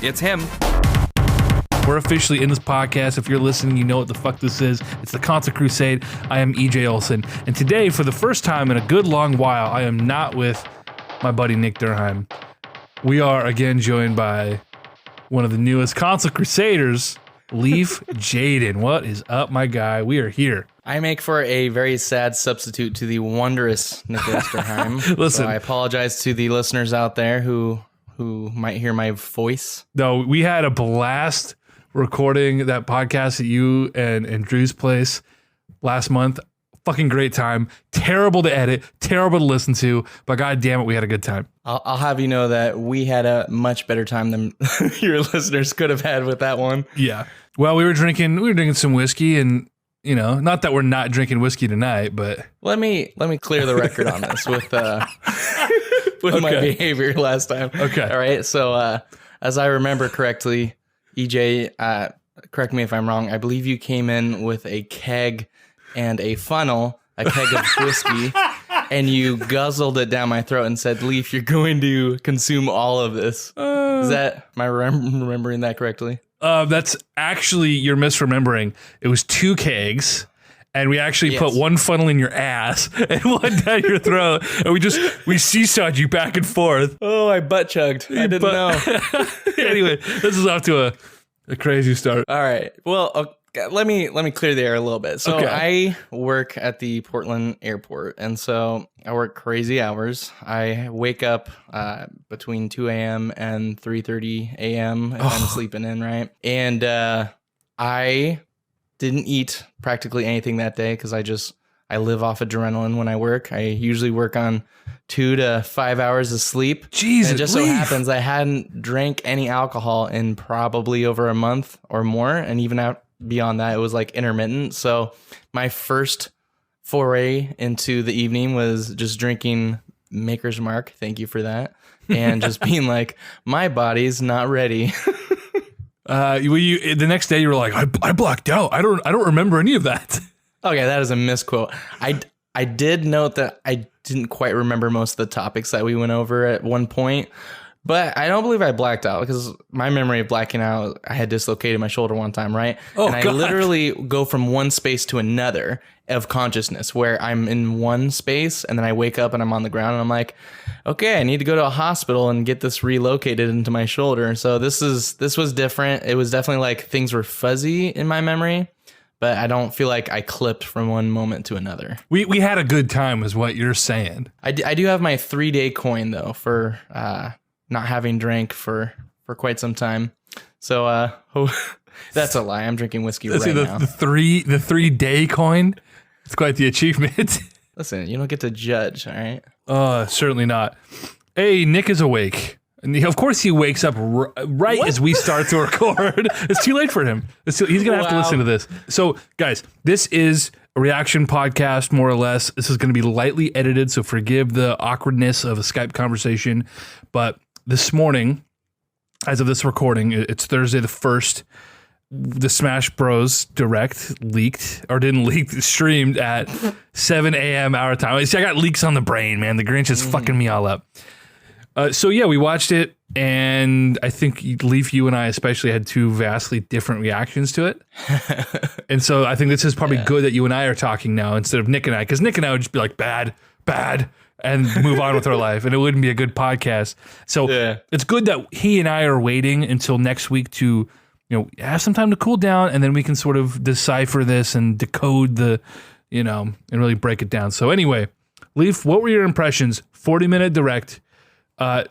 It's him. We're officially in this podcast. If you're listening, you know what the fuck this is. It's the Console Crusade. I am EJ Olson. And today, for the first time in a good long while, I am not with my buddy Nick Durheim. We are again joined by one of the newest Console Crusaders, Leif Tjaden. What is up, my guy? We are here. I make for a very sad substitute to the wondrous Nicholas Durheim. Listen, so I apologize to the listeners out there who might hear my voice. No, we had a blast recording that podcast at you and Drew's place last month. Fucking great time. Terrible to edit, terrible to listen to, but god damn it, we had a good time. I'll have you know that we had a much better time than your listeners could have had with that one. Yeah. Well, we were drinking some whiskey, and you know, not that we're not drinking whiskey tonight, but let me clear the record on this with my behavior last time. Okay. All right. So as I remember correctly, EJ, correct me if I'm wrong, I believe you came in with a keg and a funnel, a keg of whiskey, and you guzzled it down my throat and said, Leif, you're going to consume all of this. Am I remembering that correctly? That's actually, you're misremembering. It was 2 kegs, and we actually put one funnel in your ass and one down your throat, and we seesawed you back and forth. Oh, I butt chugged. I didn't know. Anyway, this is off to a crazy start. All right. Well, let me clear the air a little bit. So I work at the Portland airport, and so I work crazy hours. I wake up between 2 a.m. and 3:30 a.m. if I'm sleeping in, right? And I didn't eat practically anything that day because I live off adrenaline when I work. I usually work on 2 to 5 hours of sleep. Jesus, and it just so happens I hadn't drank any alcohol in probably over a month or more, and even out beyond that, it was like intermittent. So my first foray into the evening was just drinking Maker's Mark. Thank you for that. And just being like, my body's not ready. The next day you were like, I blacked out. I don't remember any of that. Okay, that is a misquote. I did note that I didn't quite remember most of the topics that we went over at one point. But I don't believe I blacked out because my memory of blacking out, I had dislocated my shoulder one time, right? And I literally go from one space to another of consciousness where I'm in one space and then I wake up and I'm on the ground and I'm like, okay, I need to go to a hospital and get this relocated into my shoulder. So this was different. It was definitely like things were fuzzy in my memory, but I don't feel like I clipped from one moment to another. We had a good time is what you're saying. I do have my 3-day coin though for not having drank for quite some time. So that's a lie. I'm drinking whiskey right now. The 3-day coin? It's quite the achievement. Listen, you don't get to judge, all right? Certainly not. Hey, Nick is awake. And of course he wakes up right as we start to record. It's too late for him. He's going to have to listen to this. So, guys, this is a reaction podcast, more or less. This is going to be lightly edited, so forgive the awkwardness of a Skype conversation. But this morning, as of this recording, it's Thursday the 1st, the Smash Bros. Direct streamed at 7 a.m. our time. See, I got leaks on the brain, man. The Grinch is fucking me all up. So yeah, we watched it, and I think Leif, you and I especially had 2 vastly different reactions to it. And so I think this is probably good that you and I are talking now instead of Nick and I, because Nick and I would just be like, bad, and move on with our life, and it wouldn't be a good podcast. So it's good that he and I are waiting until next week to, have some time to cool down, and then we can sort of decipher this and decode the, and really break it down. So anyway, Leif, what were your impressions? 40-minute direct.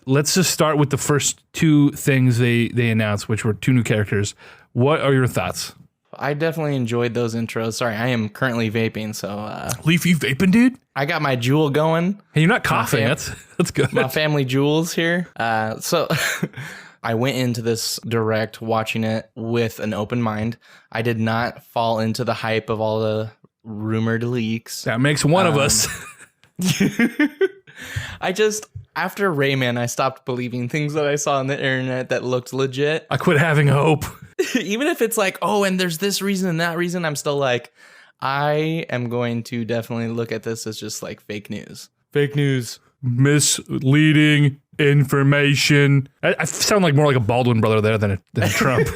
Let's just start with the first 2 things they announced, which were 2 new characters. What are your thoughts? I definitely enjoyed those intros. Sorry, I am currently vaping, so... Leif, you vaping, dude? I got my Juul going. Hey, you're not coughing. That's good. My family Juuls here. So I went into this direct watching it with an open mind. I did not fall into the hype of all the rumored leaks. That makes one of us. After Rayman, I stopped believing things that I saw on the internet that looked legit. I quit having hope. Even if it's like, oh, and there's this reason and that reason, I'm still like, I am going to definitely look at this as just like fake news. Fake news. Misleading information. I sound like more like a Baldwin brother there than a Trump.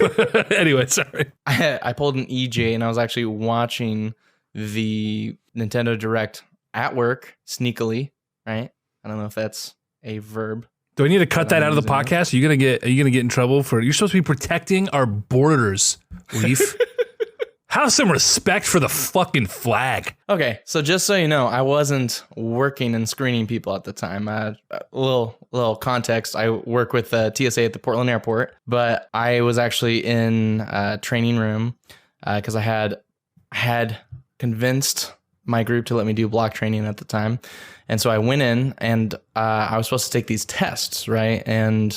Anyway, sorry. I pulled an EJ and I was actually watching the Nintendo Direct at work sneakily, right? I don't know if that's a verb. Do I need to cut that out of the podcast? Are you gonna get in trouble for? You're supposed to be protecting our borders, Leif. Have some respect for the fucking flag. Okay, so just so you know, I wasn't working and screening people at the time. A little context: I work with TSA at the Portland airport, but I was actually in a training room because I had convinced my group to let me do block training at the time. And so I went in and I was supposed to take these tests, right? And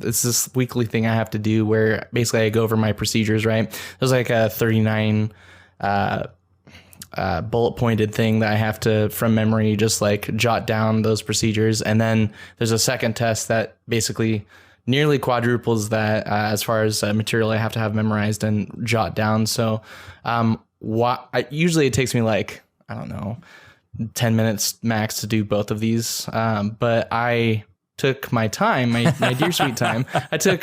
it's this weekly thing I have to do where basically I go over my procedures, right? There's like a 39 bullet pointed thing that I have to, from memory, just like jot down those procedures. And then there's a second test that basically nearly quadruples that as far as material I have to have memorized and jot down. So usually it takes me like, I don't know, 10 minutes max to do both of these. But I took my time, my dear sweet time. I took,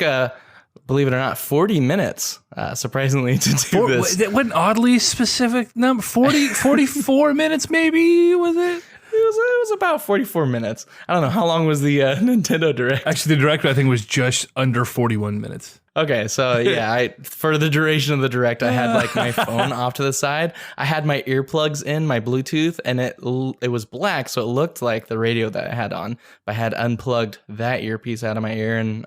believe it or not, 40 minutes, surprisingly, to do this. What an oddly specific number. 44 minutes, maybe, was it? It was about 44 minutes. I don't know. How long was the Nintendo Direct? Actually, the Direct, I think, was just under 41 minutes. Okay, so yeah, for the duration of the Direct, I had like my phone off to the side. I had my earplugs in, my Bluetooth, and it was black, so it looked like the radio that I had on. But I had unplugged that earpiece out of my ear and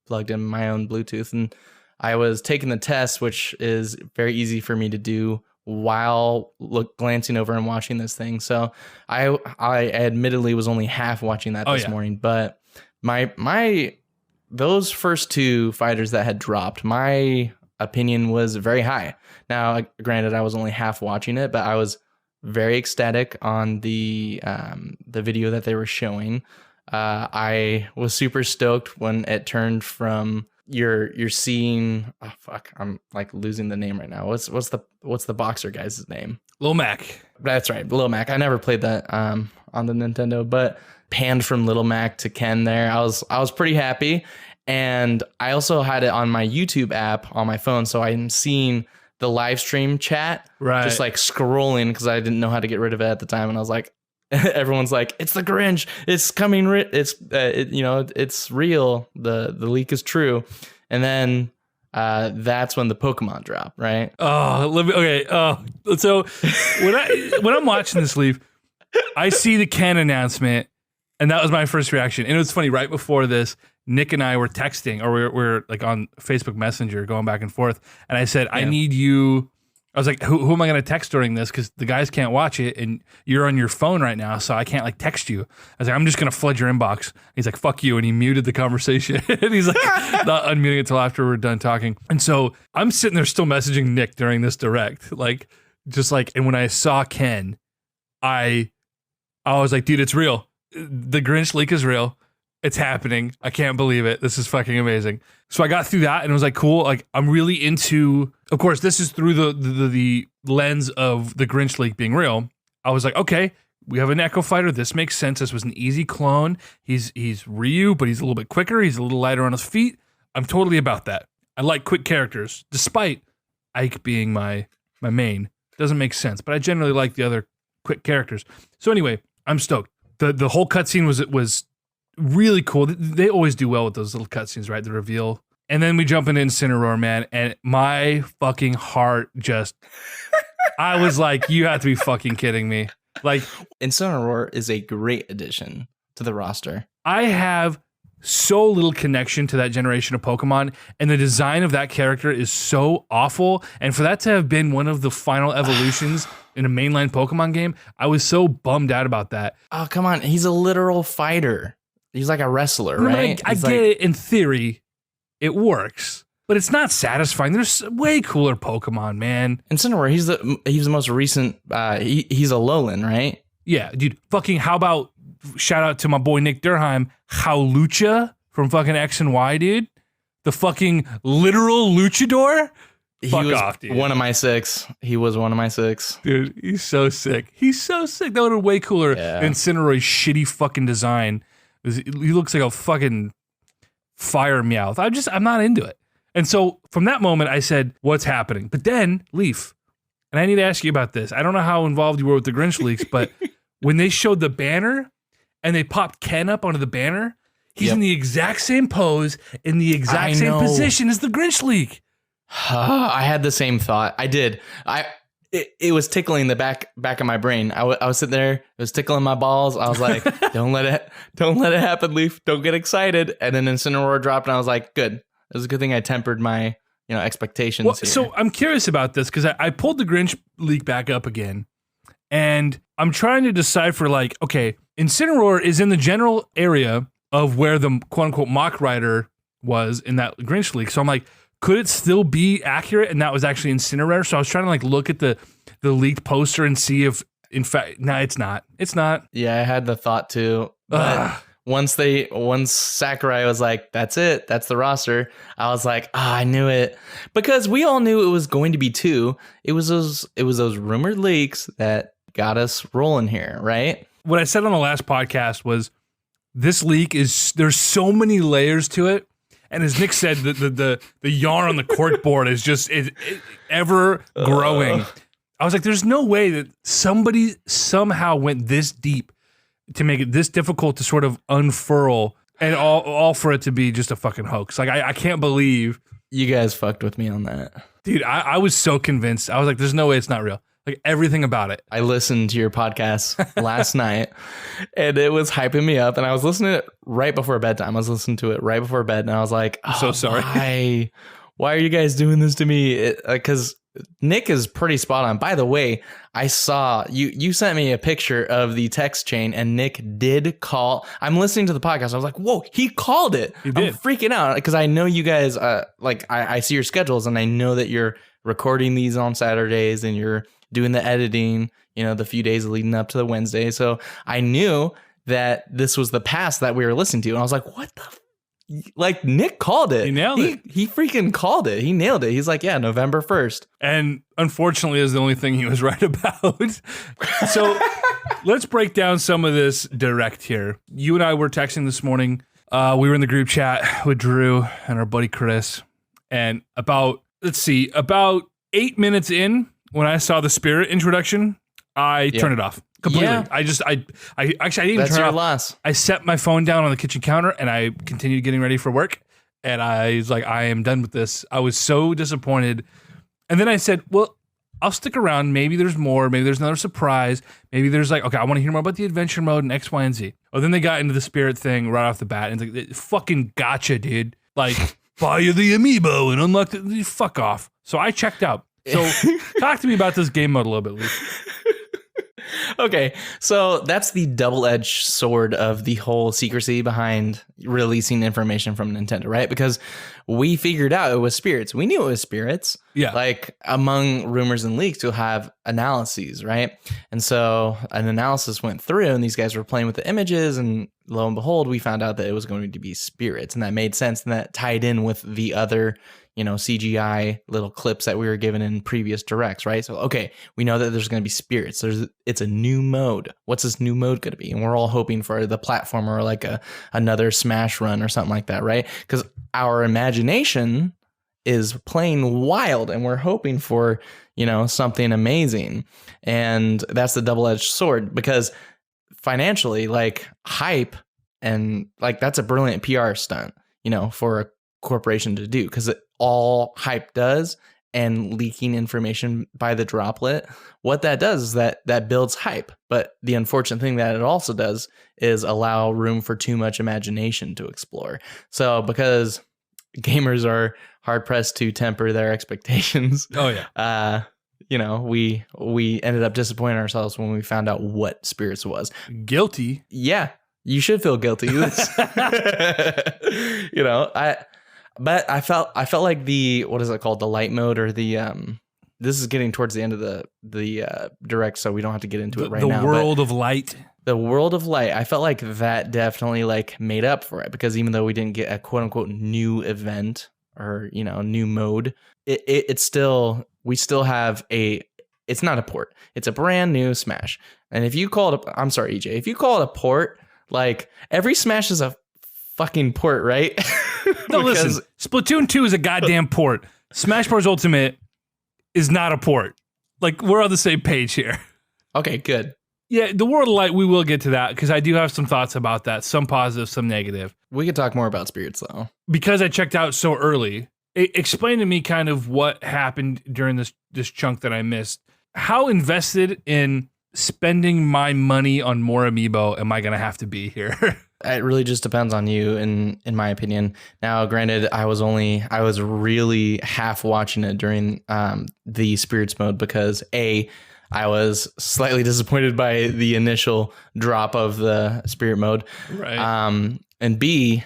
plugged in my own Bluetooth. And I was taking the test, which is very easy for me to do while glancing over and watching this thing. So I admittedly was only half watching that this morning, but those first two fighters that had dropped, my opinion was very high. Now, granted, I was only half watching it, but I was very ecstatic on the video that they were showing. I was super stoked when it turned from you're seeing. Oh fuck, I'm like losing the name right now. What's the boxer guy's name? Lil Mac. That's right, Lil Mac. I never played that on the Nintendo, but panned from Little Mac to Ken there. I was pretty happy. And I also had it on my YouTube app on my phone. So I'm seeing the live stream chat, just like scrolling because I didn't know how to get rid of it at the time. And I was like, everyone's like, it's the Grinch. It's coming. It's real. The leak is true. And then that's when the Pokemon drop, right? Okay. So when I'm watching this, Leaf, I see the Ken announcement. And that was my first reaction. And it was funny, right before this, Nick and I were texting, or we're like on Facebook Messenger going back and forth. And I said, I need you. I was like, who am I going to text during this? Because the guys can't watch it and you're on your phone right now. So I can't like text you. I was like, I'm just going to flood your inbox. He's like, fuck you. And he muted the conversation. And he's like, not unmuting it till after we're done talking. And so I'm sitting there still messaging Nick during this Direct. And when I saw Ken, I was like, dude, it's real. The Grinch leak is real. It's happening. I can't believe it. This is fucking amazing. So I got through that and it was like, cool. Like I'm really into, of course, this is through the lens of the Grinch leak being real. I was like, okay, we have an Echo Fighter. This makes sense. This was an easy clone. He's Ryu, but he's a little bit quicker. He's a little lighter on his feet. I'm totally about that. I like quick characters, despite Ike being my main. Doesn't make sense, but I generally like the other quick characters. So anyway, I'm stoked. The whole cutscene was really cool. They always do well with those little cutscenes, right? The reveal. And then we jump into Incineroar, man, and my fucking heart just... I was like, you have to be fucking kidding me. Like, Incineroar is a great addition to the roster. I have so little connection to that generation of Pokemon, and the design of that character is so awful. And for that to have been one of the final evolutions in a mainline Pokemon game, I was so bummed out about that. Oh, come on. He's a literal fighter. He's like a wrestler, right? I get it in theory. It works. But it's not satisfying. There's way cooler Pokemon, man. Incineroar, he's the most recent, he's a Alolan, right? Yeah, dude. Fucking how about, shout out to my boy Nick Durheim, Howlucha from fucking X and Y, dude. The fucking literal luchador. Fuck off, dude. One of my 6. He was one of my 6. Dude, he's so sick. He's so sick. That would have been way cooler than Incineroar's shitty fucking design. He looks like a fucking fire meowth. I'm not into it. And so from that moment, I said, what's happening? But then, Leif, and I need to ask you about this. I don't know how involved you were with the Grinch leaks, but when they showed the banner and they popped Ken up onto the banner, he's in the exact same pose, in the exact same position as the Grinch leak. I had the same thought. I did. It was tickling the back of my brain. I was sitting there. It was tickling my balls. I was like, don't let it happen, Leif. Don't get excited. And then Incineroar dropped, and I was like, good. It was a good thing I tempered my expectations. Well, here. so I'm curious about this because I pulled the Grinch leak back up again, and I'm trying to decipher, like, okay, Incineroar is in the general area of where the quote-unquote mock rider was in that Grinch leak. So I'm like, could it still be accurate? And that was actually Incineroar. So I was trying to like look at the leaked poster and see if, in fact, no, it's not. It's not. Yeah, I had the thought too. But once Sakurai was like, that's it, that's the roster, I was like, I knew it. Because we all knew it was going to be 2. It was those rumored leaks that got us rolling here, right? What I said on the last podcast was this leak there's so many layers to it. And as Nick said, the yarn on the cork board is just ever growing. I was like, there's no way that somebody somehow went this deep to make it this difficult to sort of unfurl, and all for it to be just a fucking hoax. Like, I can't believe. You guys fucked with me on that. Dude, I was so convinced. I was like, there's no way it's not real. Like, everything about it. I listened to your podcast last night, and it was hyping me up, and I was listening to it right before bedtime. I was listening to it right before bed, and I was like, I'm so sorry. Why are you guys doing this to me? Because Nick is pretty spot on. By the way, I saw you sent me a picture of the text chain, and Nick did call. I'm listening to the podcast. I was like, whoa, he called it. He did. I'm freaking out because I know you guys, I see your schedules, and I know that you're recording these on Saturdays and you're doing the editing, the few days leading up to the Wednesday. So I knew that this was the past that we were listening to. And I was like, what the like, Nick called it. He nailed it. He freaking called it. He nailed it. He's like, yeah, November 1st. And unfortunately is the only thing he was right about. So let's break down some of this direct here. You and I were texting this morning. We were in the group chat with Drew and our buddy Chris. And about 8 minutes in, when I saw the Spirit introduction, I turned it off completely. Yeah. I actually I didn't even That's turn your it off. loss. I set my phone down on the kitchen counter and I continued getting ready for work. And I was like, I am done with this. I was so disappointed. And then I said, well, I'll stick around. Maybe there's more. Maybe there's another surprise. Maybe there's like, okay, I want to hear more about the adventure mode and X, Y, and Z. Oh, then they got into the Spirit thing right off the bat. And it's like, fucking gotcha, dude. Like, buy you the amiibo and unlock the fuck off. So I checked out. So talk to me about this game mode a little bit, Luke. Okay, so that's the double-edged sword of the whole secrecy behind releasing information from Nintendo, right? Because we figured out it was spirits. We knew it was spirits. Yeah. Like, among rumors and leaks, you'll have analyses, right? And so an analysis went through, and these guys were playing with the images, and lo and behold, we found out that it was going to be spirits, and that made sense, and that tied in with the other CGI little clips that we were given in previous directs, right? So, okay, we know that there's going to be spirits. It's a new mode. What's this new mode going to be? And we're all hoping for the platformer or like another Smash run or something like that, right? Because our imagination is playing wild and we're hoping for, something amazing. And that's the double-edged sword because financially, like, hype and like that's a brilliant PR stunt, for a corporation to do because all hype does and leaking information by the droplet, what that does is that builds hype. But the unfortunate thing that it also does is allow room for too much imagination to explore. So because gamers are hard pressed to temper their expectations. Oh yeah. We ended up disappointing ourselves when we found out what Spirits was. Guilty. Yeah. You should feel guilty. But I felt like the, what is it called? The light mode or the, this is getting towards the end of the direct, so we don't have to get into it right now. The world of light. The world of light. I felt like that definitely like made up for it because even though we didn't get a quote unquote new event or, new mode, it's still, we still have it's not a port. It's a brand new Smash. And if you call it, I'm sorry, EJ, if you call it a port, Like every Smash is a fucking port, right? No, listen. Splatoon 2 is a goddamn port. Smash Bros. Ultimate is not a port. Like, we're on the same page here. Okay, good. Yeah, the World of Light, we will get to that because I do have some thoughts about that. Some positive, some negative. We could talk more about Spirits, though. Because I checked out so early, explain to me kind of what happened during this chunk that I missed. How invested in spending my money on more amiibo am I going to have to be here? It really just depends on you, in my opinion. Now, granted, I was really half watching it during the Spirits mode because I was slightly disappointed by the initial drop of the Spirit mode, Right? And B,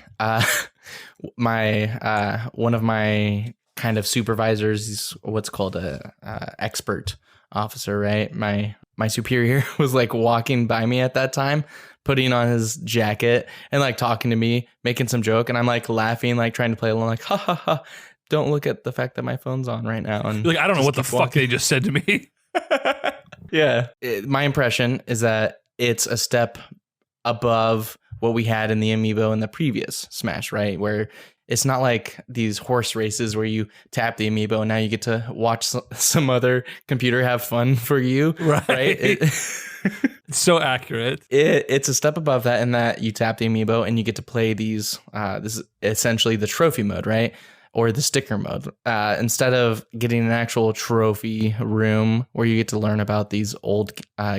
my one of my kind of supervisors, is what's called a expert officer, right? My superior was like walking by me at that time, putting on his jacket and like talking to me, making some joke, and I'm like laughing, like trying to play along, like ha ha ha. Don't look at the fact that my phone's on right now. And like, I don't know what the fuck they just said to me. Yeah. My impression is that it's a step above what we had in the amiibo in the previous Smash, right? Where it's not like these horse races where you tap the amiibo and now you get to watch some other computer have fun for you. Right. It's so accurate. It's a step above that in that you tap the amiibo and you get to play these. This is essentially the trophy mode, right? Or the sticker mode. Instead of getting an actual trophy room where you get to learn about these old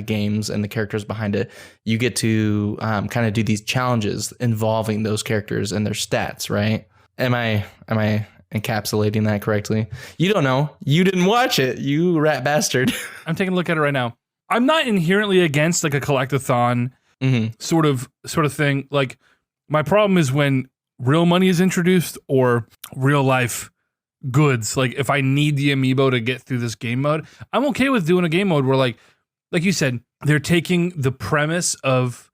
games and the characters behind it, you get to kind of do these challenges involving those characters and their stats, right? Am I encapsulating that correctly? You don't know. You didn't watch it, you rat bastard. I'm taking a look at it right now. I'm not inherently against like a collectathon sort of thing. Like, my problem is when real money is introduced or real life goods. Like, if I need the amiibo to get through this game mode, I'm okay with doing a game mode where like you said, they're taking the premise of,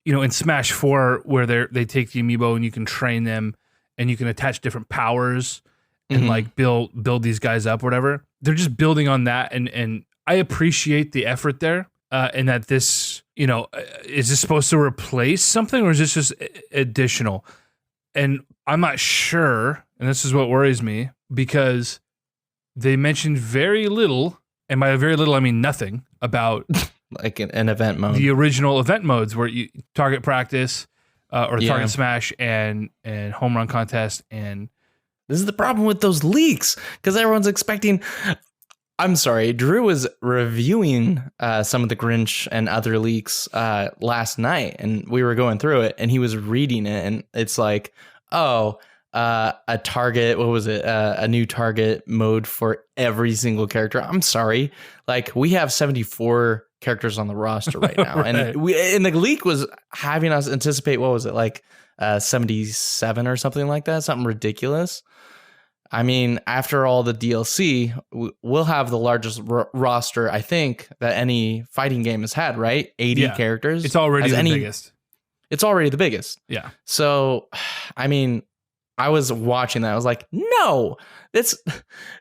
in Smash 4 where they take the amiibo and you can train them and you can attach different powers and like build these guys up or whatever. They're just building on that, and I appreciate the effort there. And that this, is this supposed to replace something or is this just additional? And I'm not sure, and this is what worries me, because they mentioned very little, and by very little I mean nothing, about like an event mode. The original event modes where you target practice or target smash and home run contest. And this is the problem with those leaks, because everyone's expecting. I'm sorry, Drew was reviewing some of the Grinch and other leaks last night, and we were going through it, and he was reading it, and it's like, a target, what was it? A new target mode for every single character. I'm sorry, like, we have 74 characters on the roster right now, right. and the leak was having us anticipate, what was it, like 77 or something like that, something ridiculous. I mean, after all the DLC, we'll have the largest roster, I think, that any fighting game has had, right? 80 characters. It's already the biggest. It's already the biggest. Yeah. So, I mean, I was watching that. I was like, no,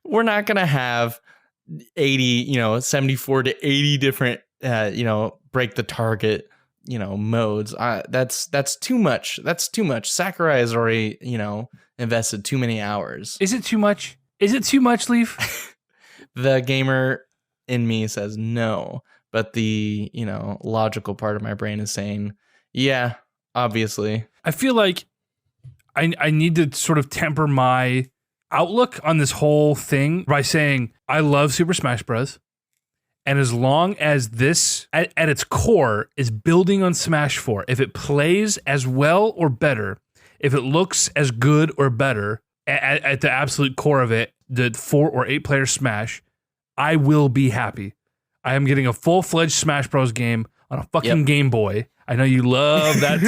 we're not going to have 80, 74 to 80 different, break the target, modes. That's too much. That's too much. Sakurai has already, invested too many hours. Is it too much? Is it too much, Leif? The gamer in me says no, but the, logical part of my brain is saying, yeah, obviously. I feel like I need to sort of temper my outlook on this whole thing by saying I love Super Smash Bros. And as long as this, at its core, is building on Smash 4, if it plays as well or better, if it looks as good or better at the absolute core of it, the 4 or 8 player Smash, I will be happy. I am getting a full-fledged Smash Bros. Game on a fucking Game Boy. I know you love that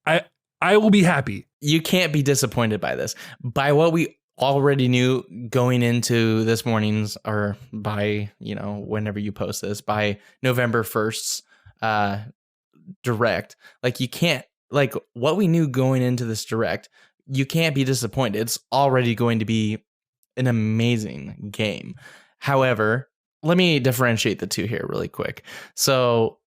term. I will be happy. You can't be disappointed by this. By what we already knew going into this morning's, or by, whenever you post this, by November 1st's direct, like, you can't, like, what we knew going into this direct, you can't be disappointed. It's already going to be an amazing game. However, let me differentiate the two here really quick. So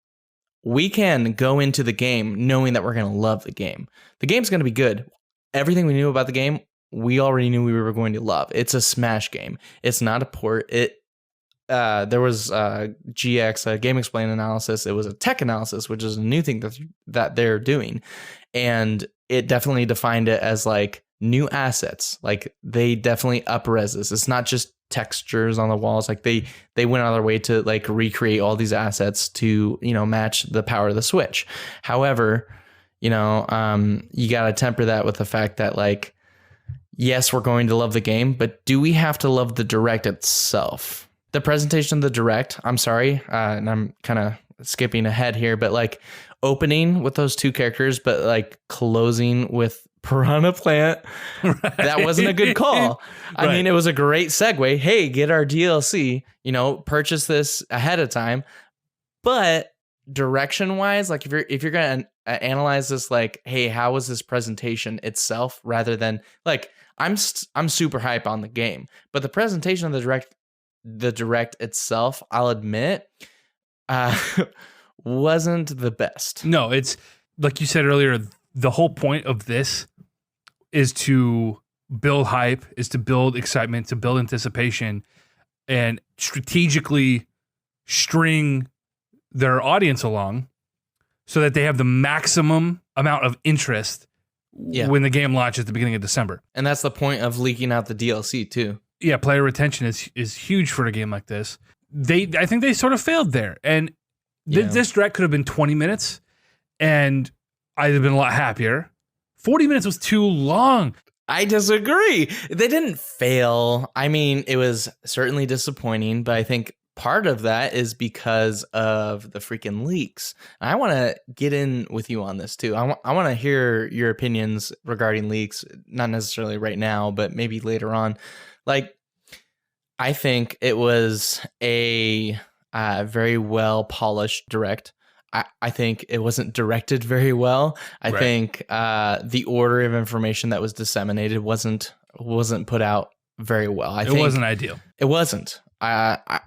we can go into the game knowing that we're going to love the game. The game's going to be good. Everything we knew about the game, we already knew we were going to love. It's a Smash game. It's not a port. There was GX, a Game Explain analysis. It was a tech analysis, which is a new thing that they're doing. And it definitely defined it as like new assets. Like they definitely up-res this. It's not just textures on the walls. Like they went out of their way to like recreate all these assets to, match the power of the Switch. However, you got to temper that with the fact that like, yes, we're going to love the game, but do we have to love the Direct itself? The presentation of the Direct, I'm sorry, and I'm kind of skipping ahead here, but like opening with those two characters, but like closing with Piranha Plant, right. That wasn't a good call. I mean, it was a great segue. Hey, get our DLC, purchase this ahead of time. But direction wise, like if you're going to analyze this, like, hey, how was this presentation itself rather than like, I'm super hype on the game, but the presentation of the direct itself, I'll admit, wasn't the best. No, it's like you said earlier, the whole point of this is to build hype, is to build excitement, to build anticipation, and strategically string their audience along so that they have the maximum amount of interest when the game launches at the beginning of December. And that's the point of leaking out the DLC too. Yeah, player retention is huge for a game like this. I think they sort of failed there. And this direct could have been 20 minutes and I'd have been a lot happier. 40 minutes was too long. I disagree. They didn't fail. I mean, it was certainly disappointing, but I think part of that is because of the freaking leaks. I want to get in with you on this too. I want to hear your opinions regarding leaks, not necessarily right now, but maybe later on. Like, I think it was a very well polished direct. I think it wasn't directed very well. I think the order of information that was disseminated wasn't put out very well. It wasn't ideal. It wasn't. I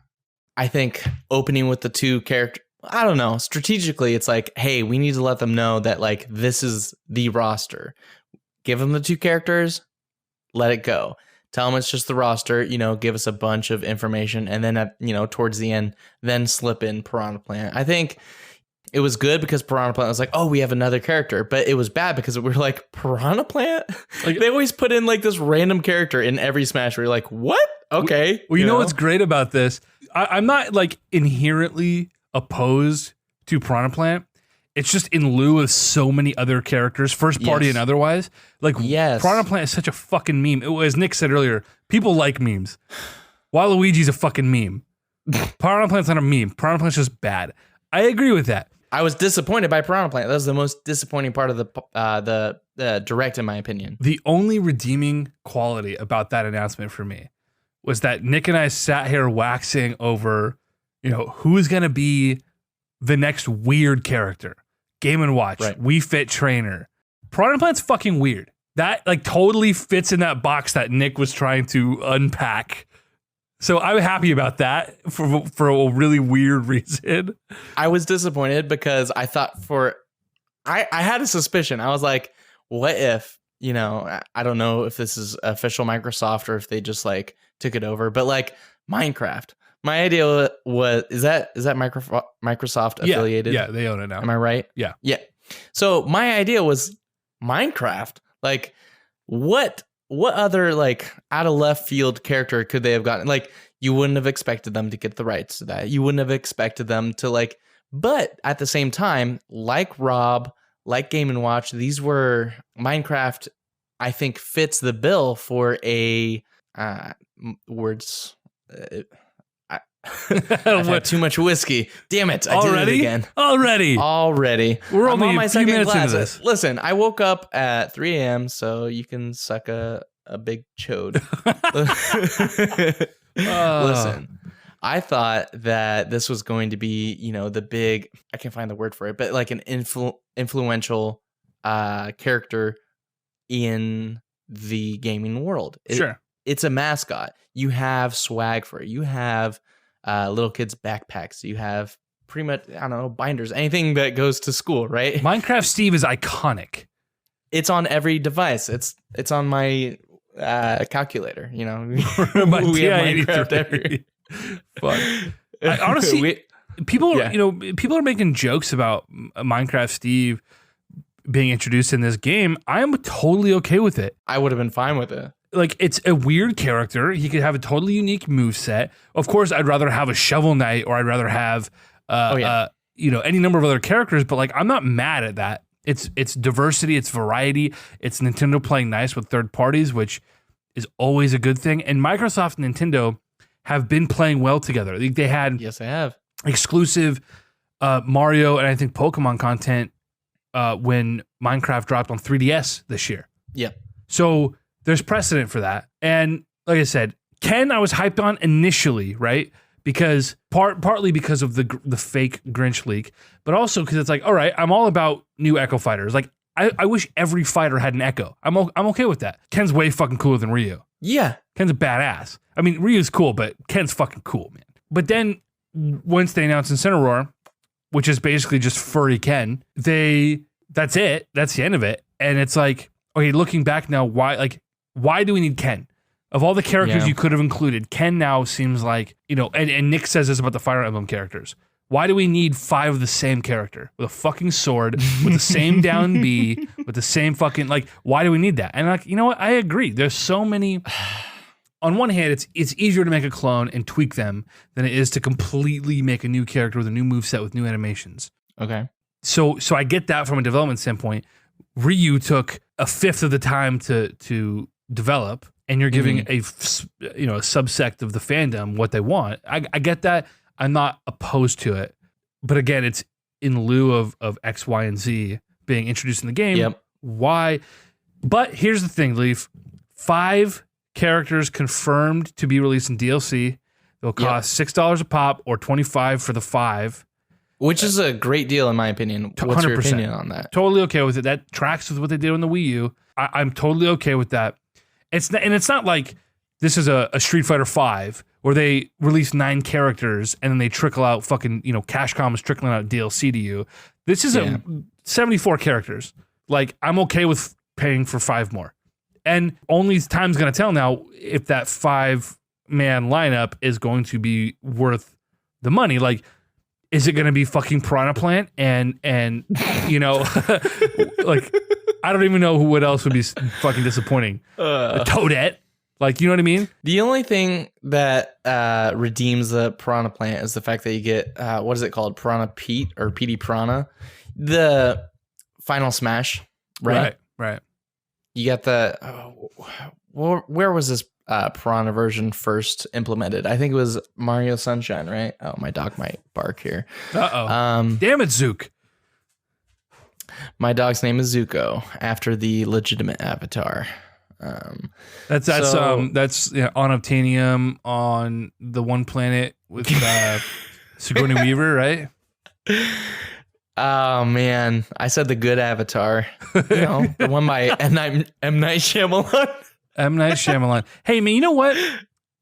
think opening with the two characters, I don't know, strategically, it's like, hey, we need to let them know that like this is the roster. Give them the two characters, let it go. Tell them it's just the roster, give us a bunch of information, and then towards the end, then slip in Piranha Plant. I think it was good because Piranha Plant was like, oh, we have another character, but it was bad because we were like, Piranha Plant? Like, they always put in like this random character in every Smash where you're like, what? Okay. Well, you know what's great about this? I'm not like inherently opposed to Piranha Plant. It's just in lieu of so many other characters, first party and otherwise. Like, Piranha Plant is such a fucking meme. As Nick said earlier, people like memes. Waluigi's a fucking meme. Piranha Plant's not a meme. Piranha Plant's just bad. I agree with that. I was disappointed by Piranha Plant. That was the most disappointing part of the direct, in my opinion. The only redeeming quality about that announcement for me was that Nick and I sat here waxing over, who's going to be the next weird character. Game & Watch, Wii Fit Trainer. Piranha Plant's fucking weird. That like totally fits in that box that Nick was trying to unpack. So I'm happy about that for a really weird reason. I was disappointed because I thought I had a suspicion. I was like, what if, I don't know if this is official Microsoft or if they just like took it over, but like Minecraft. My idea was, is that Microsoft affiliated? Yeah, they own it now. Am I right? Yeah. Yeah. So my idea was Minecraft. Like, what other like out of left field character could they have gotten? Like, you wouldn't have expected them to get the rights to that. You wouldn't have expected them to like, but at the same time, like Rob, like Game & Watch, these were Minecraft, I think fits the bill for a words. I've had too much whiskey. Damn it. I did it again. Already. We're only on my a few minutes into this. Listen, I woke up at 3 a.m. so you can suck a big chode. Listen, I thought that this was going to be, the big, I can't find the word for it, but like an influential character in the gaming world. Sure. It's a mascot. You have swag for it. You have little kids' backpacks. You have pretty much, I don't know, binders, anything that goes to school, right? Minecraft Steve is iconic. It's on every device. It's on my calculator, you know. My We have TI-83. Minecraft every. But honestly, people are making jokes about Minecraft Steve being introduced in this game. I am totally okay with it. I would have been fine with it. Like, it's a weird character. He could have a totally unique moveset. Of course, I'd rather have a Shovel Knight, or I'd rather have any number of other characters, but like, I'm not mad at that. It's diversity, it's variety, it's Nintendo playing nice with third parties, which is always a good thing. And Microsoft and Nintendo have been playing well together. They had Yes, I have. exclusive Mario and I think Pokemon content when Minecraft dropped on 3DS this year. Yep. So there's precedent for that. And like I said, Ken, I was hyped on initially, right? Because partly because of the fake Grinch leak, but also because it's like, all right, I'm all about new Echo fighters. Like, I wish every fighter had an Echo. I'm okay with that. Ken's way fucking cooler than Ryu. Yeah. Ken's a badass. I mean, Ryu's cool, but Ken's fucking cool, man. But then once they announced Incineroar, which is basically just furry Ken, that's it. That's the end of it. And it's like, okay, looking back now, why do we need Ken? Of all the characters you could have included, Ken now seems like, and Nick says this about the Fire Emblem characters. Why do we need 5 of the same character with a fucking sword, with the same down B, with the same fucking, like, why do we need that? And like, you know what? I agree. There's so many. On one hand, it's easier to make a clone and tweak them than it is to completely make a new character with a new moveset with new animations. Okay. So I get that from a development standpoint. Ryu took a fifth of the time to develop, and you're giving a subsect of the fandom what they want. I get that. I'm not opposed to it, but again, it's in lieu of X, Y, and Z being introduced in the game. Yep. Why? But here's the thing, Leif. 5 characters confirmed to be released in DLC. They'll cost $6 a pop or $25 for the 5. Which is a great deal in my opinion. What's your opinion on that? Totally okay with it. That tracks with what they did on the Wii U. I'm totally okay with that. It's not like this is a Street Fighter 5 where they release 9 characters and then they trickle out fucking, Cashcom is trickling out DLC to you. This is a 74 characters. Like, I'm okay with paying for 5 more. And only time's going to tell now if that 5-man lineup is going to be worth the money. Like, is it going to be fucking Piranha Plant and like, I don't even know what else would be fucking disappointing. A Toadette. Like, you know what I mean? The only thing that redeems the Piranha Plant is the fact that you get, what is it called? Piranha Pete or Petey Piranha. The Final Smash, right? Right. You got where was this Piranha version first implemented? I think it was Mario Sunshine, right? Oh, my dog might bark here. Uh-oh. Damn it, Zook. My dog's name is Zuko, after the legitimate avatar. That's Unobtainium on the one planet with Sigourney Weaver, right? Oh man, I said the good Avatar. The one by M. Night Shyamalan. M. Night Shyamalan. Hey man, you know what?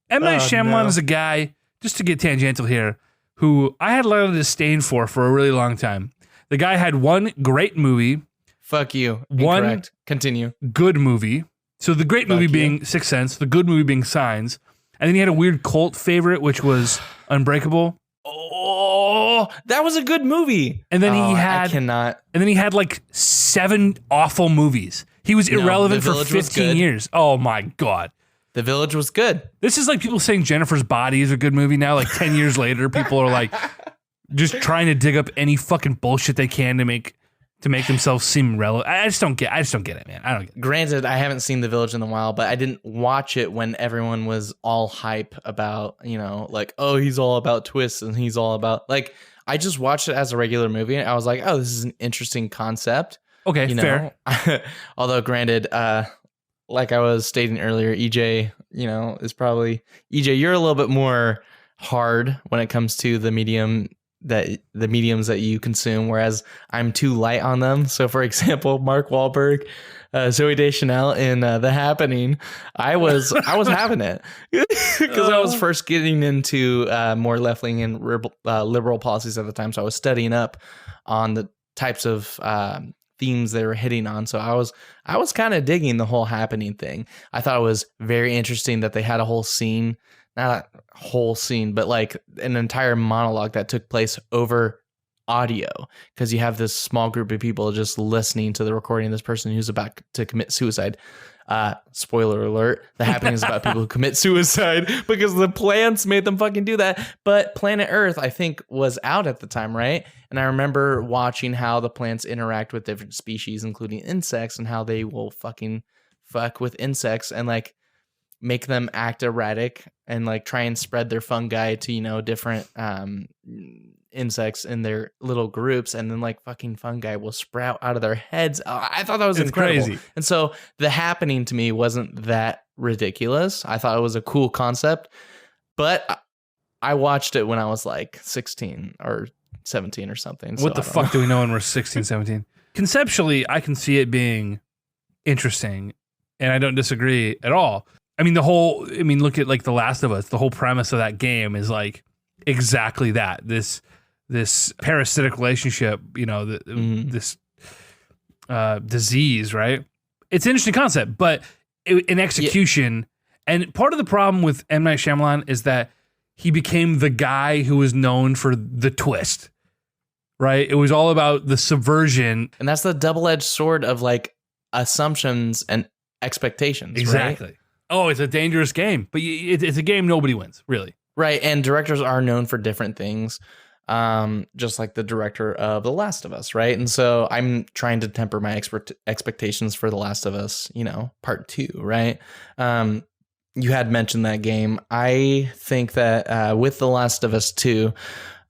M. Night Shyamalan is a guy, just to get tangential here, who I had a lot of disdain for a really long time. The guy had one great movie. Fuck you. One Incorrect. Continue. Good movie. So the great movie being Sixth Sense, the good movie being Signs, and then he had a weird cult favorite, which was Unbreakable. Oh, that was a good movie. And then he had like 7 awful movies. He was irrelevant for 15 years. Oh my God. The Village was good. This is like people saying Jennifer's Body is a good movie now. Like 10 years later, people are like just trying to dig up any fucking bullshit they can to make themselves seem relevant. I just don't get it, man. I don't get it. Granted, I haven't seen The Village in a while, but I didn't watch it when everyone was all hype about, like, oh, he's all about twists and he's all about, like, I just watched it as a regular movie and I was like, oh, this is an interesting concept. Okay, fair. Although granted, like I was stating earlier, EJ, is probably, EJ, you're a little bit more hard when it comes to the mediums that you consume, whereas I'm too light on them. So for example, Mark Wahlberg, Zooey Deschanel in The Happening, I was having it. because I was first getting into more left-wing and liberal policies at the time. So I was studying up on the types of themes they were hitting on. So I was kind of digging the whole happening thing. I thought it was very interesting that they had a whole scene, not a whole scene, but like an entire monologue that took place over audio, because you have this small group of people just listening to the recording of this person who's about to commit suicide. Spoiler alert, the happening is about people who commit suicide because the plants made them fucking do that. But Planet Earth, I think, was out at the time, right? And I remember watching how the plants interact with different species, including insects, and how they will fucking fuck with insects and like make them act erratic and like try and spread their fungi to, you know, different insects in their little groups, and then like fucking fungi will sprout out of their heads. I thought that was incredible. Crazy. And so the happening to me wasn't that ridiculous. I thought it was a cool concept, but I watched it when I was like 16 or 17 or something. What the fuck do we know when we're 16, 17? Conceptually, I can see it being interesting, and I don't disagree at all. I mean, look at like The Last of Us. The whole premise of that game is like exactly that. This parasitic relationship, you know, this disease, right? It's an interesting concept, but in execution, and part of the problem with M. Night Shyamalan is that he became the guy who was known for the twist, right? It was all about the subversion. And that's the double-edged sword of like assumptions and expectations, exactly. Right? Oh, it's a dangerous game, but it's a game nobody wins, really. Right, and directors are known for different things, just like the director of The Last of Us, right? And so I'm trying to temper my expectations for The Last of Us, you know, part 2, right? You had mentioned that game. I think that with The Last of Us 2,